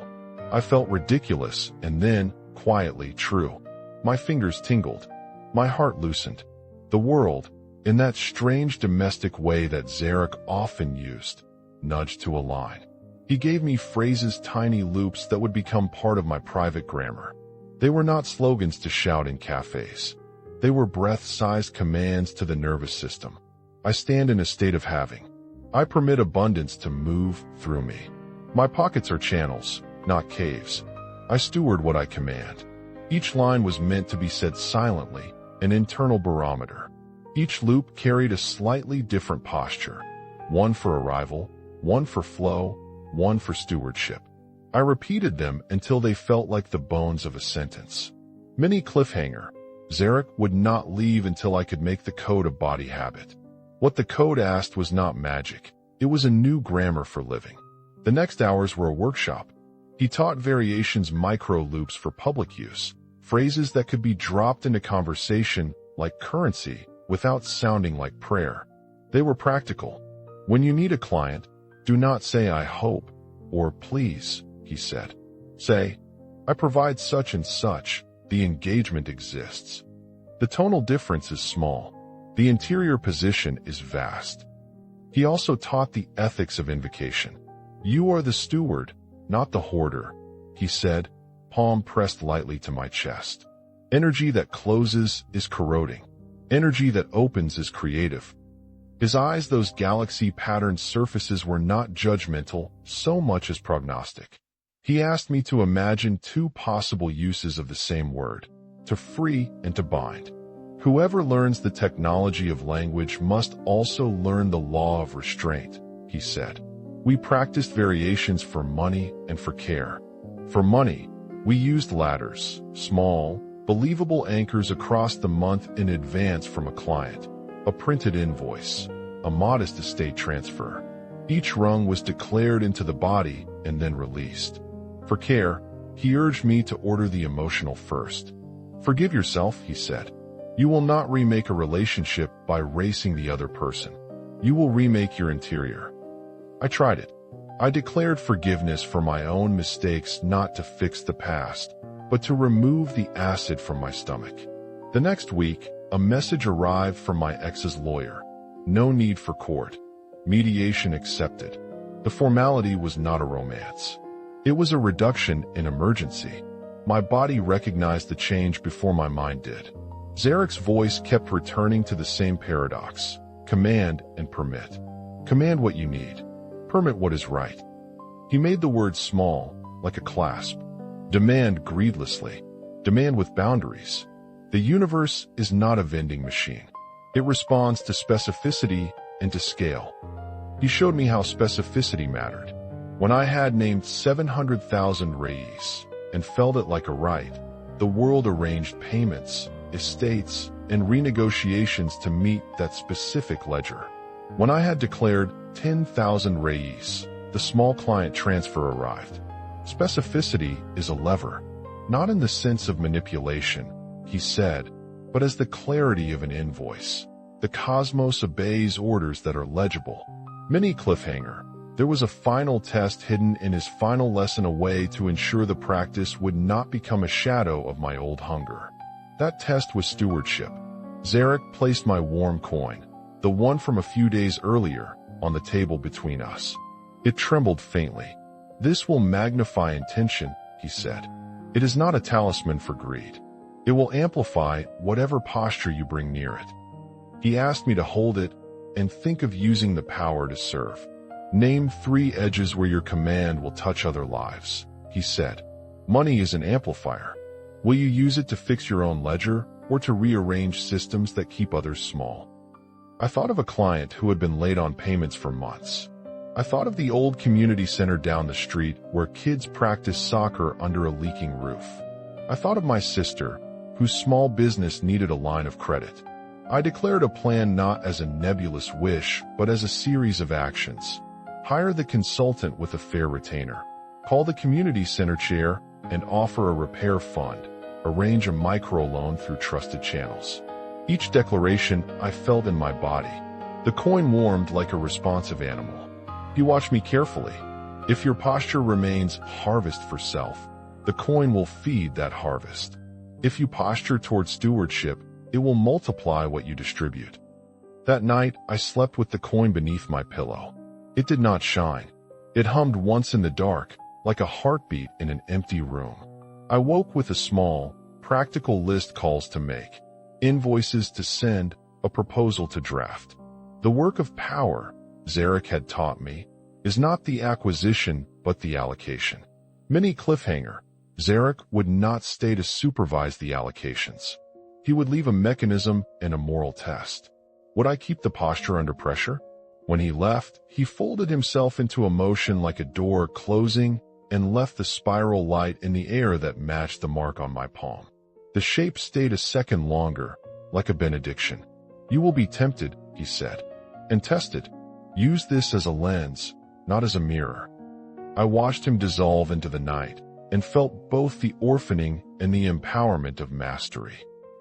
S1: I felt ridiculous and then, quietly, true. My fingers tingled. My heart loosened. The world, in that strange domestic way that Zarak often used, nudged to align. He gave me phrases, tiny loops that would become part of my private grammar. They were not slogans to shout in cafes. They were breath-sized commands to the nervous system. I stand in a state of having. I permit abundance to move through me. My pockets are channels, not caves. I steward what I command. Each line was meant to be said silently, an internal barometer. Each loop carried a slightly different posture, one for arrival, one for flow, one for stewardship. I repeated them until they felt like the bones of a sentence. Mini cliffhanger. Zarak would not leave until I could make the code a body habit. What the code asked was not magic. It was a new grammar for living. The next hours were a workshop. He taught variations, micro loops for public use, phrases that could be dropped into conversation like currency without sounding like prayer. They were practical. When you need a client, do not say "I hope" or "please," he said. Say, "I provide such and such, the engagement exists." The tonal difference is small. The interior position is vast. He also taught the ethics of invocation. "You are the steward, not the hoarder," he said, palm pressed lightly to my chest. "Energy that closes is corroding. Energy that opens is creative." His eyes, those galaxy-patterned surfaces, were not judgmental so much as prognostic. He asked me to imagine two possible uses of the same word, to free and to bind. "Whoever learns the technology of language must also learn the law of restraint," he said. We practiced variations for money and for care. For money, we used ladders, small, believable anchors across the month in advance from a client, a printed invoice, a modest estate transfer. Each rung was declared into the body and then released. For care, he urged me to order the emotional first. "Forgive yourself," he said. "You will not remake a relationship by racing the other person. You will remake your interior." I tried it. I declared forgiveness for my own mistakes, not to fix the past, but to remove the acid from my stomach. The next week, a message arrived from my ex's lawyer. No need for court. Mediation accepted. The formality was not a romance. It was a reduction in emergency. My body recognized the change before my mind did. Zarak's voice kept returning to the same paradox: command and permit. Command what you need. Permit what is right. He made the word small, like a clasp. Demand greedlessly. Demand with boundaries. The universe is not a vending machine. It responds to specificity and to scale. He showed me how specificity mattered. When I had named 700,000 reis and felt it like a right, the world arranged payments, estates, and renegotiations to meet that specific ledger. When I had declared 10,000 reis, the small client transfer arrived. Specificity is a lever, not in the sense of manipulation, he said, but as the clarity of an invoice. The cosmos obeys orders that are legible. Mini cliffhanger. There was a final test hidden in his final lesson, a way to ensure the practice would not become a shadow of my old hunger. That test was stewardship. Zarak placed my warm coin, the one from a few days earlier, on the table between us. It trembled faintly. "This will magnify intention," he said. "It is not a talisman for greed. It will amplify whatever posture you bring near it." He asked me to hold it and think of using the power to serve. "Name 3 edges where your command will touch other lives," he said. "Money is an amplifier. Will you use it to fix your own ledger or to rearrange systems that keep others small?" I thought of a client who had been late on payments for months. I thought of the old community center down the street where kids practiced soccer under a leaking roof. I thought of my sister, whose small business needed a line of credit. I declared a plan not as a nebulous wish, but as a series of actions. Hire the consultant with a fair retainer. Call the community center chair and offer a repair fund. Arrange a microloan through trusted channels. Each declaration I felt in my body. The coin warmed like a responsive animal. He watched me carefully. If your posture remains harvest for self, the coin will feed that harvest. If you posture toward stewardship, it will multiply what you distribute. That night, I slept with the coin beneath my pillow. It did not shine. It hummed once in the dark, like a heartbeat in an empty room. I woke with a small, practical list: calls to make, invoices to send, a proposal to draft. The work of power, Zarak had taught me, is not the acquisition but the allocation. Mini cliffhanger. Zarak would not stay to supervise the allocations. He would leave a mechanism and a moral test. Would I keep the posture under pressure? When he left, he folded himself into a motion like a door closing and left the spiral light in the air that matched the mark on my palm. The shape stayed a second longer, like a benediction. "You will be tempted," he said, "and tested. Use this as a lens, not as a mirror." I watched him dissolve into the night, and felt both the orphaning and the empowerment of mastery.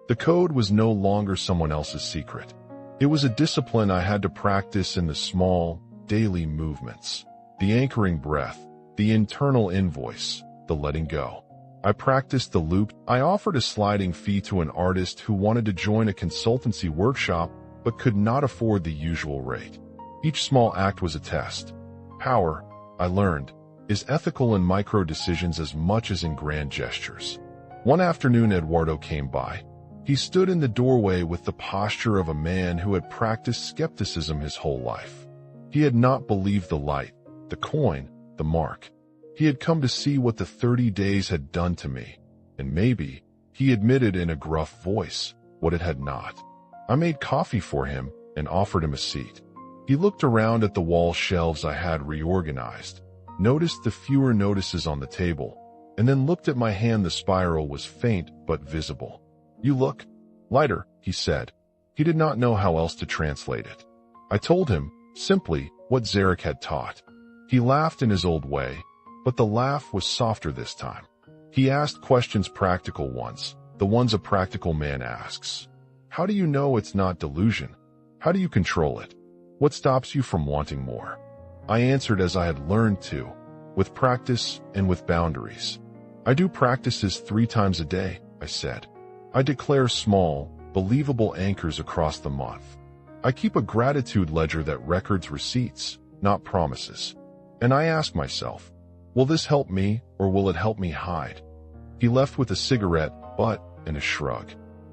S1: The code was no longer someone else's secret. It was a discipline I had to practice in the small, daily movements. The anchoring breath, the internal invoice, the letting go. I practiced the loop. I offered a sliding fee to an artist who wanted to join a consultancy workshop but could not afford the usual rate. Each small act was a test. Power, I learned, is ethical in micro decisions as much as in grand gestures. One afternoon, Eduardo came by. He stood in the doorway with the posture of a man who had practiced skepticism his whole life. He had not believed the light, the coin, the mark. He had come to see what the 30 days had done to me, and maybe, he admitted in a gruff voice, what it had not. I made coffee for him and offered him a seat. He looked around at the wall shelves I had reorganized, noticed the fewer notices on the table, and then looked at my hand. The spiral was faint but visible. "You look lighter," he said. He did not know how else to translate it. I told him, simply, what Zarak had taught. He laughed in his old way, but the laugh was softer this time. He asked questions, practical ones, the ones a practical man asks. How do you know it's not delusion? How do you control it? What stops you from wanting more? I answered as I had learned to, with practice and with boundaries. I do practices 3 times a day, I said. I declare small, believable anchors across the month. I keep a gratitude ledger that records receipts, not promises. And I ask myself, will this help me or will it help me hide? He left with a cigarette, but, and a shrug.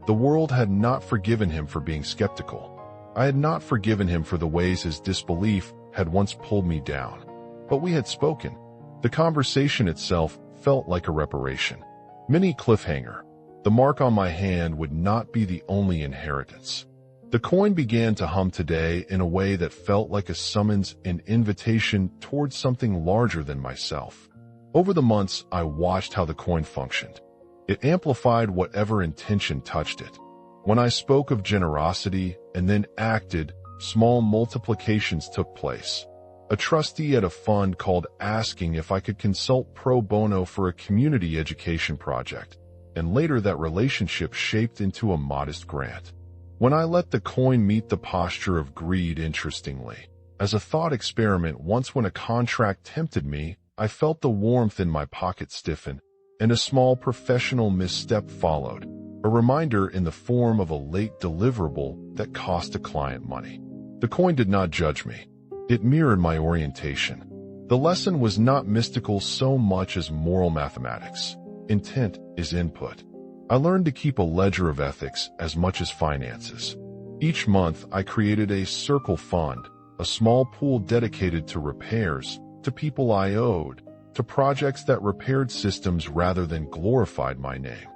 S1: The world had not forgiven him for being skeptical. I had not forgiven him for the ways his disbelief had once pulled me down. But we had spoken. The conversation itself felt like a reparation. Mini cliffhanger. The mark on my hand would not be the only inheritance. The coin began to hum today in a way that felt like a summons, an invitation towards something larger than myself. Over the months, I watched how the coin functioned. It amplified whatever intention touched it. When I spoke of generosity and then acted, small multiplications took place. A trustee at a fund called asking if I could consult pro bono for a community education project, and later that relationship shaped into a modest grant. When I let the coin meet the posture of greed, interestingly, as a thought experiment, once when a contract tempted me, I felt the warmth in my pocket stiffen, and a small professional misstep followed, a reminder in the form of a late deliverable that cost a client money. The coin did not judge me. It mirrored my orientation. The lesson was not mystical so much as moral mathematics. Intent is input. I learned to keep a ledger of ethics as much as finances. Each month, I created a circle fund, a small pool dedicated to repairs, to people I owed, to projects that repaired systems rather than glorified my name.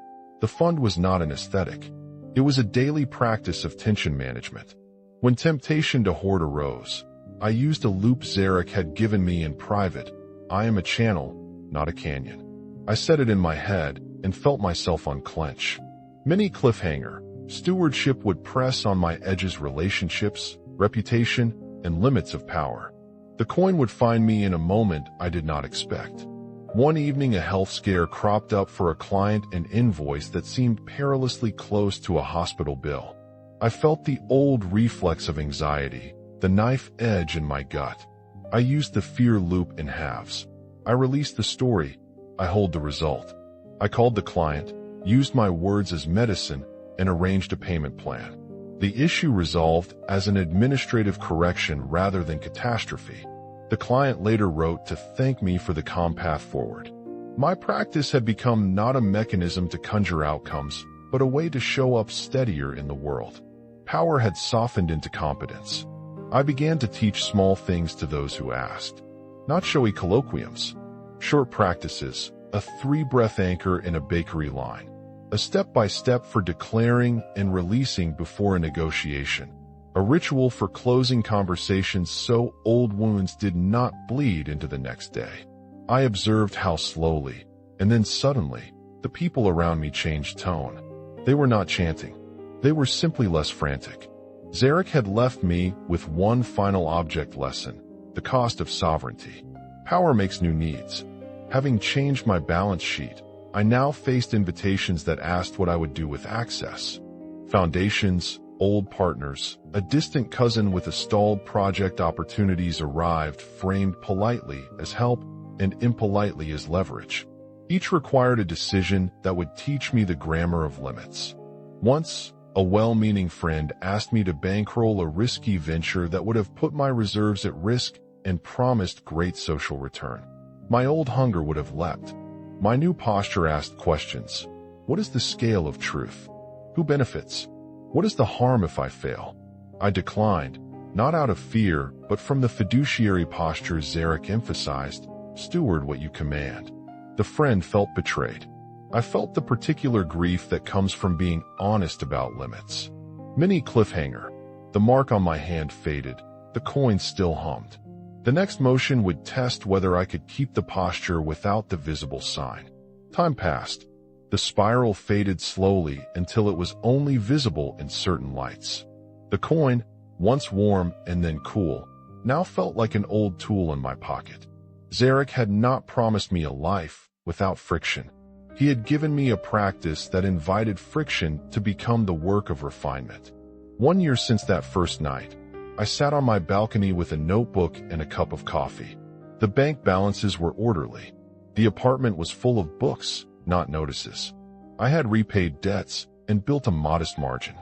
S1: The fund was not an aesthetic. It was a daily practice of tension management. When temptation to hoard arose, I used a loop Zarak had given me in private. I am a channel, not a canyon. I said it in my head and felt myself unclench. Mini cliffhanger. Stewardship would press on my edges, relationships, reputation, and limits of power. The coin would find me in a moment I did not expect. One evening, a health scare cropped up for a client, an invoice that seemed perilously close to a hospital bill. I felt the old reflex of anxiety, the knife edge in my gut. I used the fear loop in halves. I released the story. I hold the result. I called the client, used my words as medicine, and arranged a payment plan. The issue resolved as an administrative correction rather than catastrophe. The client later wrote to thank me for the calm path forward. My practice had become not a mechanism to conjure outcomes, but a way to show up steadier in the world. Power had softened into competence. I began to teach small things to those who asked. Not showy colloquiums. Short practices, a 3-breath anchor in a bakery line. A step-by-step for declaring and releasing before a negotiation. A ritual for closing conversations so old wounds did not bleed into the next day. I observed how slowly, and then suddenly, the people around me changed tone. They were not chanting. They were simply less frantic. Zarak had left me with one final object lesson, the cost of sovereignty. Power makes new needs. Having changed my balance sheet, I now faced invitations that asked what I would do with access. Foundations, old partners, a distant cousin with a stalled project opportunities arrived, framed politely as help and impolitely as leverage. Each required a decision that would teach me the grammar of limits. Once, a well-meaning friend asked me to bankroll a risky venture that would have put my reserves at risk and promised great social return. My old hunger would have leapt. My new posture asked questions. What is the scale of truth? Who benefits? What is the harm if I fail? I declined, not out of fear, but from the fiduciary posture Zarak emphasized, steward what you command. The friend felt betrayed. I felt the particular grief that comes from being honest about limits. Mini cliffhanger. The mark on my hand faded. The coin still hummed. The next motion would test whether I could keep the posture without the visible sign. Time passed. The spiral faded slowly until it was only visible in certain lights. The coin, once warm and then cool, now felt like an old tool in my pocket. Zarak had not promised me a life without friction. He had given me a practice that invited friction to become the work of refinement. 1 year since that first night, I sat on my balcony with a notebook and a cup of coffee. The bank balances were orderly. The apartment was full of books, not notices. I had repaid debts and built a modest margin.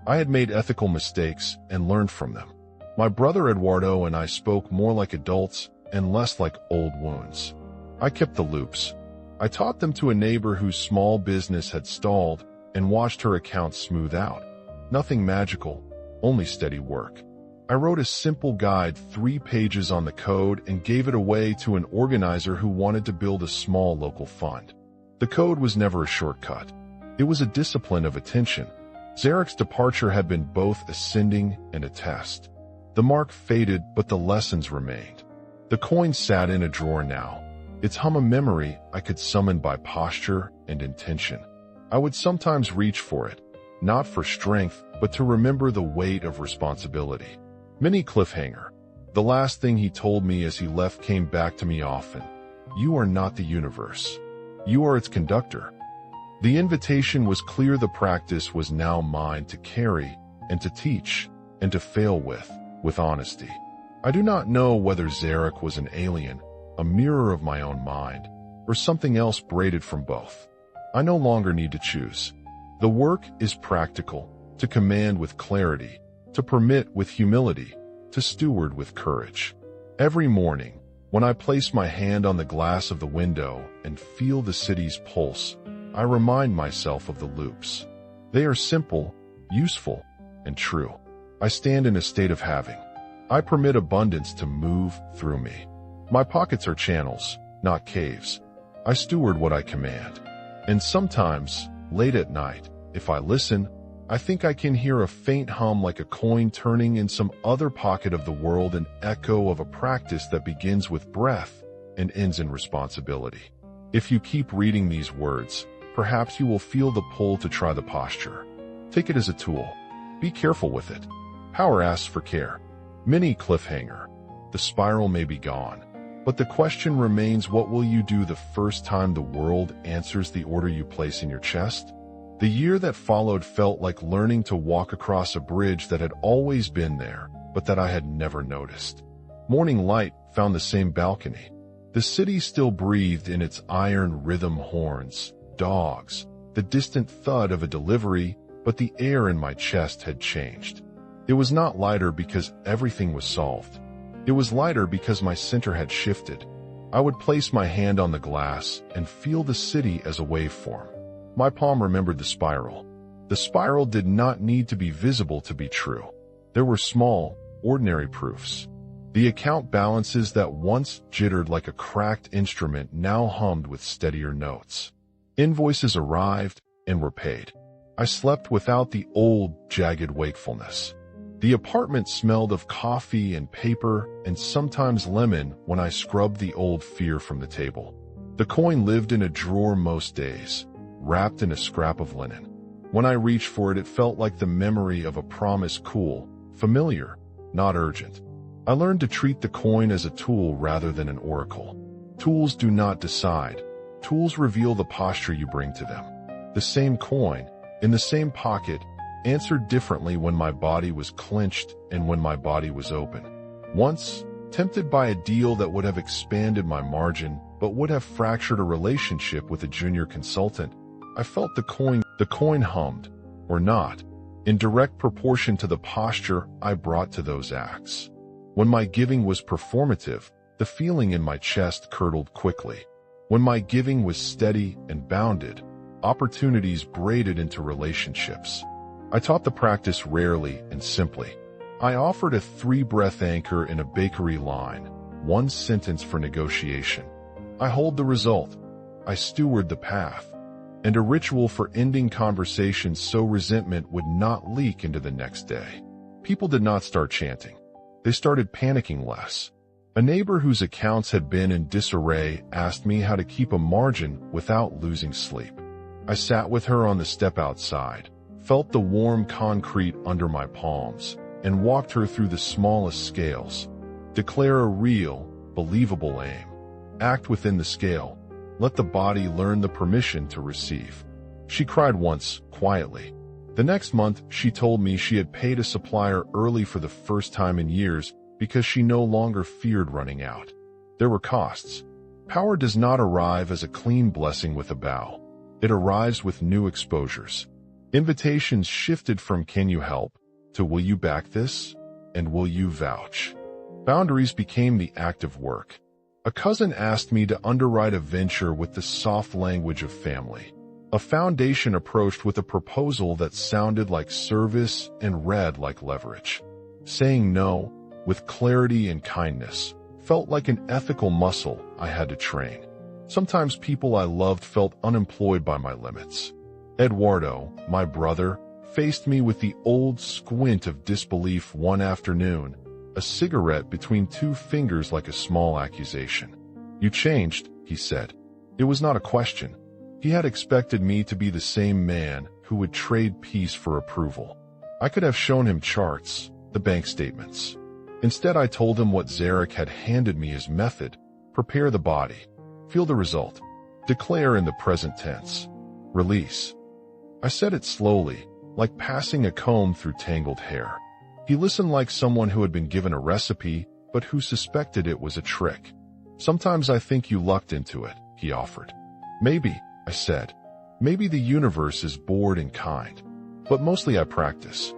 S1: I had made ethical mistakes and learned from them. My brother Eduardo and I spoke more like adults and less like old wounds. I kept the loops. I taught them to a neighbor whose small business had stalled and watched her accounts smooth out. Nothing magical, only steady work. I wrote a simple guide, 3 pages on the code, and gave it away to an organizer who wanted to build a small local fund. The code was never a shortcut. It was a discipline of attention. Zarak's departure had been both ascending and a test. The mark faded, but the lessons remained. The coin sat in a drawer now, its hum a memory I could summon by posture and intention. I would sometimes reach for it, not for strength, but to remember the weight of responsibility. Mini cliffhanger. The last thing he told me as he left came back to me often. You are not the universe. You are its conductor. The invitation was clear. The practice was now mine to carry and to teach and to fail with honesty. I do not know whether Zarak was an alien, a mirror of my own mind, or something else braided from both. I no longer need to choose. The work is practical, to command with clarity, to permit with humility, to steward with courage. Every morning, when I place my hand on the glass of the window and feel the city's pulse, I remind myself of the loops. They are simple, useful, and true. I stand in a state of having. I permit abundance to move through me. My pockets are channels, not caves. I steward what I command. And sometimes, late at night, if I listen, I think I can hear a faint hum like a coin turning in some other pocket of the world, an echo of a practice that begins with breath and ends in responsibility. If you keep reading these words, perhaps you will feel the pull to try the posture. Take it as a tool. Be careful with it. Power asks for care. Mini cliffhanger. The spiral may be gone, but the question remains, what will you do the first time the world answers the order you place in your chest? The year that followed felt like learning to walk across a bridge that had always been there, but that I had never noticed. Morning light found the same balcony. The city still breathed in its iron rhythm, horns, dogs, the distant thud of a delivery, but the air in my chest had changed. It was not lighter because everything was solved. It was lighter because my center had shifted. I would place my hand on the glass and feel the city as a waveform. My palm remembered the spiral. The spiral did not need to be visible to be true. There were small, ordinary proofs. The account balances that once jittered like a cracked instrument now hummed with steadier notes. Invoices arrived and were paid. I slept without the old, jagged wakefulness. The apartment smelled of coffee and paper and sometimes lemon when I scrubbed the old fear from the table. The coin lived in a drawer most days, wrapped in a scrap of linen. When I reached for it, it felt like the memory of a promise, cool, familiar, not urgent. I learned to treat the coin as a tool rather than an oracle. Tools do not decide. Tools reveal the posture you bring to them. The same coin, in the same pocket, answered differently when my body was clenched and when my body was open. Once, tempted by a deal that would have expanded my margin but would have fractured a relationship with a junior consultant, I felt the coin hummed, or not, in direct proportion to the posture I brought to those acts. When my giving was performative, the feeling in my chest curdled quickly. When my giving was steady and bounded, opportunities braided into relationships. I taught the practice rarely and simply. I offered a 3-breath anchor in a bakery line, 1 sentence for negotiation. I hold the result. I steward the path. And a ritual for ending conversations so resentment would not leak into the next day. People did not start chanting. They started panicking less. A neighbor whose accounts had been in disarray asked me how to keep a margin without losing sleep. I sat with her on the step outside, felt the warm concrete under my palms, and walked her through the smallest scales. Declare a real, believable aim. Act within the scale. Let the body learn the permission to receive. She cried once, quietly. The next month, she told me she had paid a supplier early for the first time in years because she no longer feared running out. There were costs. Power does not arrive as a clean blessing with a bow. It arrives with new exposures. Invitations shifted from "Can you help?" to "Will you back this?" and "Will you vouch?" Boundaries became the act of work. A cousin asked me to underwrite a venture with the soft language of family. A foundation approached with a proposal that sounded like service and read like leverage. Saying no, with clarity and kindness, felt like an ethical muscle I had to train. Sometimes people I loved felt unemployed by my limits. Eduardo, my brother, faced me with the old squint of disbelief one afternoon, a cigarette between 2 fingers like a small accusation. "You changed," he said. It was not a question. He had expected me to be the same man who would trade peace for approval. I could have shown him charts, the bank statements. Instead, I told him what Zarak had handed me as method: prepare the body. Feel the result. Declare in the present tense. Release. I said it slowly, like passing a comb through tangled hair. He listened like someone who had been given a recipe, but who suspected it was a trick. "Sometimes I think you lucked into it," he offered. "Maybe," I said. "Maybe the universe is bored and kind. But mostly I practice."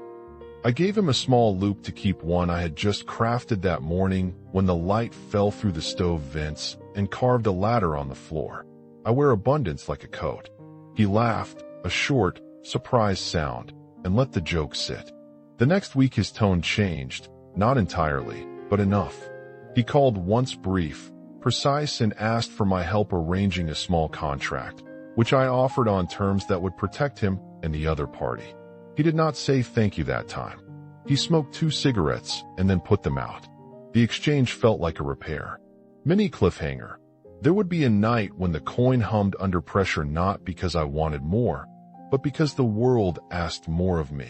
S1: I gave him a small loop to keep, one I had just crafted that morning when the light fell through the stove vents and carved a ladder on the floor. "I wear abundance like a coat." He laughed, a short, surprised sound, and let the joke sit. The next week his tone changed, not entirely, but enough. He called once, brief, precise, and asked for my help arranging a small contract, which I offered on terms that would protect him and the other party. He did not say thank you that time. He smoked 2 cigarettes and then put them out. The exchange felt like a repair. Mini cliffhanger. There would be a night when the coin hummed under pressure, not because I wanted more, but because the world asked more of me.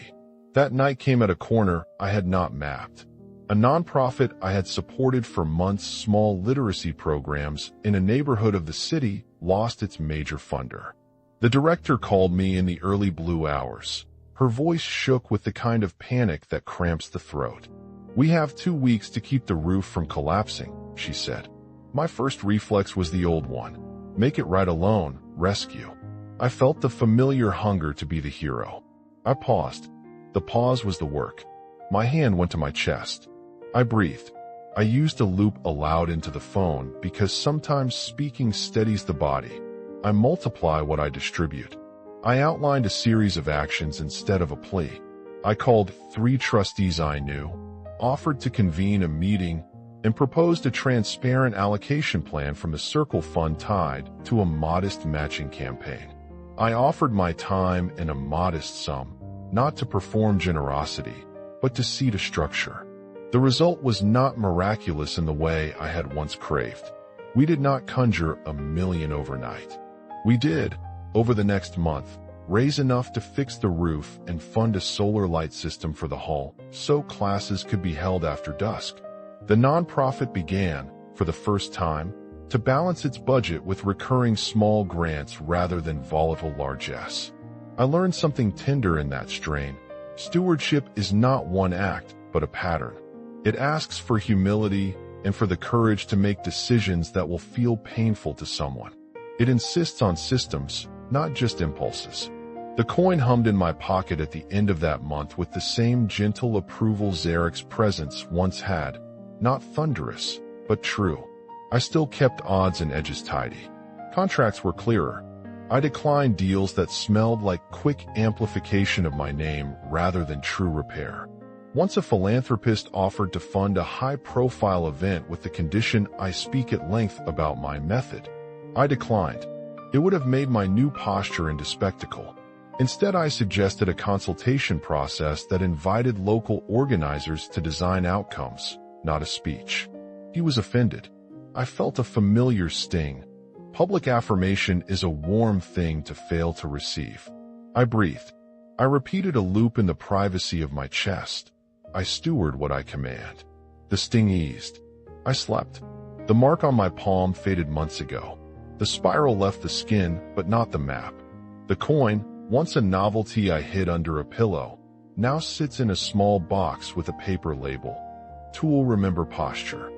S1: That night came at a corner I had not mapped. A nonprofit I had supported for months, small literacy programs in a neighborhood of the city, lost its major funder. The director called me in the early blue hours. Her voice shook with the kind of panic that cramps the throat. "We have 2 weeks to keep the roof from collapsing," she said. My first reflex was the old one. Make it right alone, rescue. I felt the familiar hunger to be the hero. I paused. The pause was the work. My hand went to my chest. I breathed. I used a loop aloud into the phone because sometimes speaking steadies the body. I multiply what I distribute. I outlined a series of actions instead of a plea. I called 3 trustees I knew, offered to convene a meeting, and proposed a transparent allocation plan from the Circle Fund tied to a modest matching campaign. I offered my time and a modest sum, not to perform generosity, but to seed a structure. The result was not miraculous in the way I had once craved. We did not conjure $1 million overnight. We did, over the next month, raise enough to fix the roof and fund a solar light system for the hall so classes could be held after dusk. The nonprofit began, for the first time, to balance its budget with recurring small grants rather than volatile largesse. I learned something tender in that strain. Stewardship is not one act, but a pattern. It asks for humility and for the courage to make decisions that will feel painful to someone. It insists on systems, not just impulses. The coin hummed in my pocket at the end of that month with the same gentle approval Zarak's presence once had. Not thunderous, but true. I still kept odds and edges tidy. Contracts were clearer. I declined deals that smelled like quick amplification of my name rather than true repair. Once a philanthropist offered to fund a high-profile event with the condition I speak at length about my method. I declined. It would have made my new posture into spectacle. Instead, I suggested a consultation process that invited local organizers to design outcomes, not a speech. He was offended. I felt a familiar sting. Public affirmation is a warm thing to fail to receive. I breathed. I repeated a loop in the privacy of my chest. I steward what I command. The sting eased. I slept. The mark on my palm faded months ago. The spiral left the skin, but not the map. The coin, once a novelty I hid under a pillow, now sits in a small box with a paper label. Tool remember posture.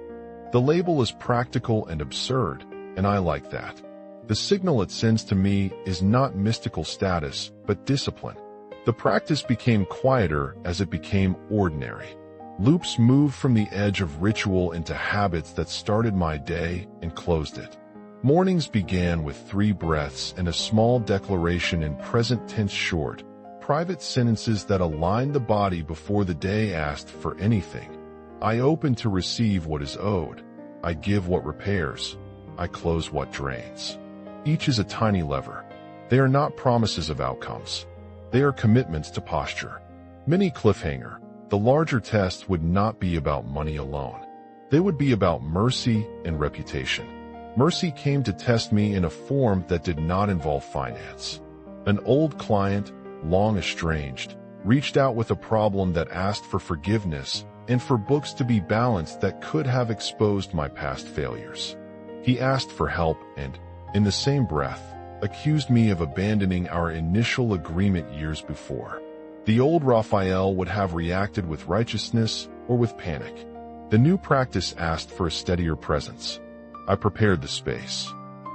S1: The label is practical and absurd, and I like that. The signal it sends to me is not mystical status, but discipline. The practice became quieter as it became ordinary. Loops moved from the edge of ritual into habits that started my day and closed it. Mornings began with 3 breaths and a small declaration in present tense short, private sentences that aligned the body before the day asked for anything. I open to receive what is owed. I give what repairs. I close what drains. Each is a tiny lever. They are not promises of outcomes. They are commitments to posture. Mini cliffhanger. The larger test would not be about money alone. They would be about mercy and reputation. Mercy came to test me in a form that did not involve finance. An old client, long estranged, reached out with a problem that asked for forgiveness and for books to be balanced that could have exposed my past failures. He asked for help and, in the same breath, accused me of abandoning our initial agreement years before. The old Raphael would have reacted with righteousness or with panic. The new practice asked for a steadier presence. I prepared the space.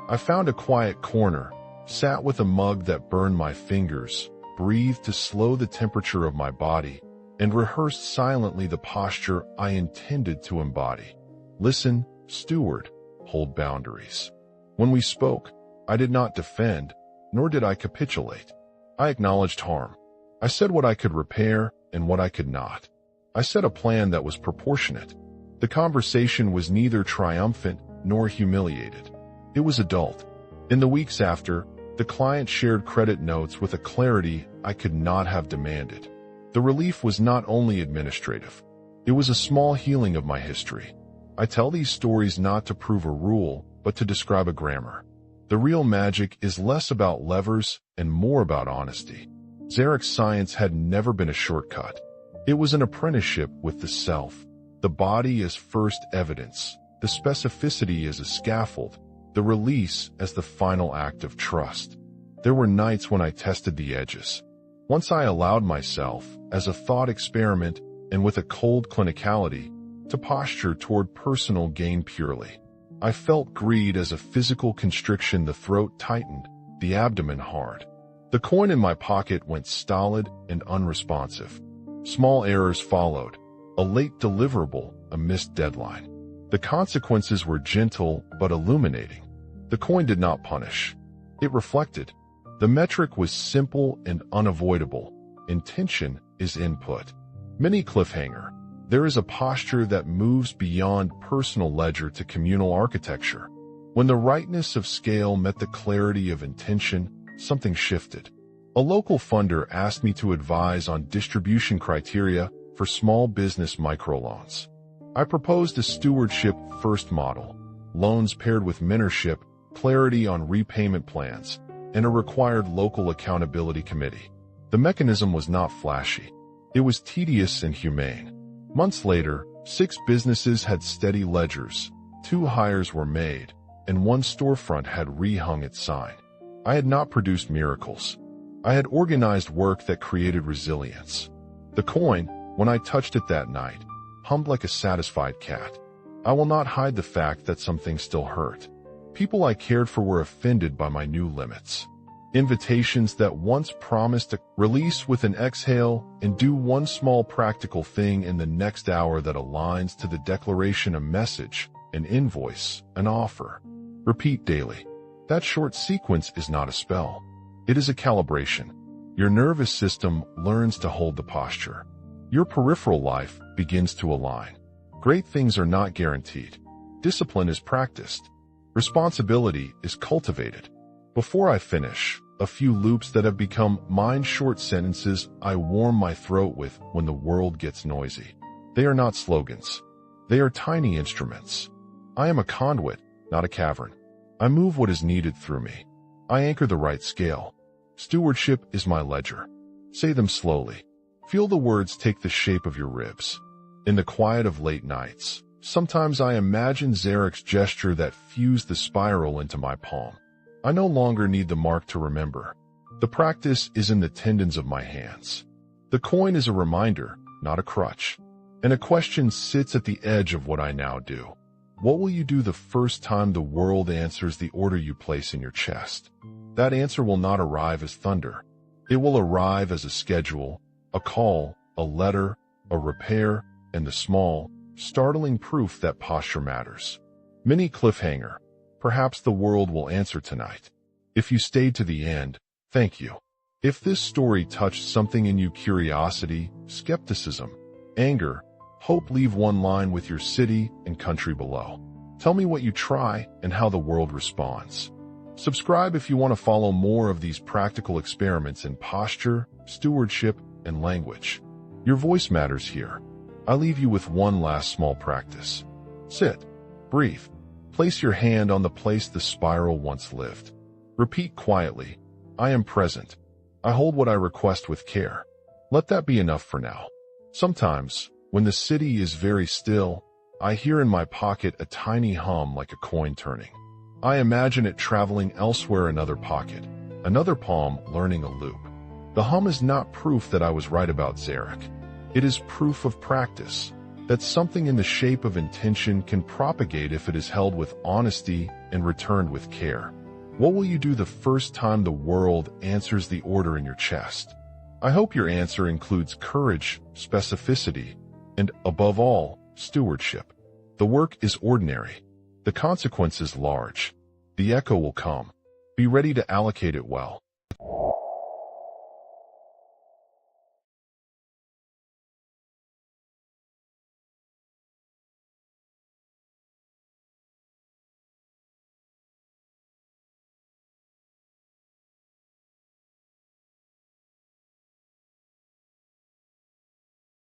S1: I found a quiet corner, sat with a mug that burned my fingers, breathed to slow the temperature of my body, and rehearsed silently the posture I intended to embody. Listen, steward, hold boundaries. When we spoke, I did not defend, nor did I capitulate. I acknowledged harm. I said what I could repair and what I could not. I set a plan that was proportionate. The conversation was neither triumphant nor humiliated. It was adult. In the weeks after, the client shared credit notes with a clarity I could not have demanded. The relief was not only administrative. It was a small healing of my history. I tell these stories not to prove a rule, but to describe a grammar. The real magic is less about levers and more about honesty. Zarak's science had never been a shortcut. It was an apprenticeship with the self. The body as first evidence, the specificity as a scaffold, the release as the final act of trust. There were nights when I tested the edges. Once I allowed myself, as a thought experiment and with a cold clinicality, to posture toward personal gain purely. I felt greed as a physical constriction. The throat tightened, the abdomen hard. The coin in my pocket went stolid and unresponsive. Small errors followed. A late deliverable, a missed deadline. The consequences were gentle but illuminating. The coin did not punish. It reflected. The metric was simple and unavoidable. Intention is input. Mini cliffhanger. There is a posture that moves beyond personal ledger to communal architecture. When the rightness of scale met the clarity of intention, something shifted. A local funder asked me to advise on distribution criteria for small business microloans. I proposed a stewardship-first model, loans paired with mentorship, clarity on repayment plans, and a required local accountability committee. The mechanism was not flashy. It was tedious and humane. Months later, 6 businesses had steady ledgers, 2 hires were made, and one storefront had rehung its sign. I had not produced miracles. I had organized work that created resilience. The coin, when I touched it that night, hummed like a satisfied cat. I will not hide the fact that some things still hurt. People I cared for were offended by my new limits. Invitations that once promised to release with an exhale and do one small practical thing in the next hour that aligns to the declaration, a message, an invoice, an offer. Repeat daily. That short sequence is not a spell. It is a calibration. Your nervous system learns to hold the posture. Your peripheral life begins to align. Great things are not guaranteed. Discipline is practiced. Responsibility is cultivated. Before I finish, a few loops that have become mind-short sentences I warm my throat with when the world gets noisy. They are not slogans. They are tiny instruments. I am a conduit, not a cavern. I move what is needed through me. I anchor the right scale. Stewardship is my ledger. Say them slowly. Feel the words take the shape of your ribs. In the quiet of late nights, sometimes I imagine Zarak's gesture that fused the spiral into my palm. I no longer need the mark to remember. The practice is in the tendons of my hands. The coin is a reminder, not a crutch. And a question sits at the edge of what I now do. What will you do the first time the world answers the order you place in your chest? That answer will not arrive as thunder. It will arrive as a schedule, a call, a letter, a repair, and the small, startling proof that posture matters. Mini cliffhanger. Perhaps the world will answer tonight. If you stayed to the end, thank you. If this story touched something in you, curiosity, skepticism, anger, hope, leave one line with your city and country below. Tell me what you try and how the world responds. Subscribe if you want to follow more of these practical experiments in posture, stewardship, and language. Your voice matters here. I leave you with one last small practice. Sit. Breathe. Place your hand on the place the spiral once lived. Repeat quietly, I am present. I hold what I request with care. Let that be enough for now. Sometimes, when the city is very still, I hear in my pocket a tiny hum like a coin turning. I imagine it traveling elsewhere, another pocket, another palm learning a loop. The hum is not proof that I was right about Zarak. It is proof of practice, that something in the shape of intention can propagate if it is held with honesty and returned with care. What will you do the first time the world answers the order in your chest? I hope your answer includes courage, specificity, and, above all, stewardship. The work is ordinary. The consequence is large. The echo will come. Be ready to allocate it well.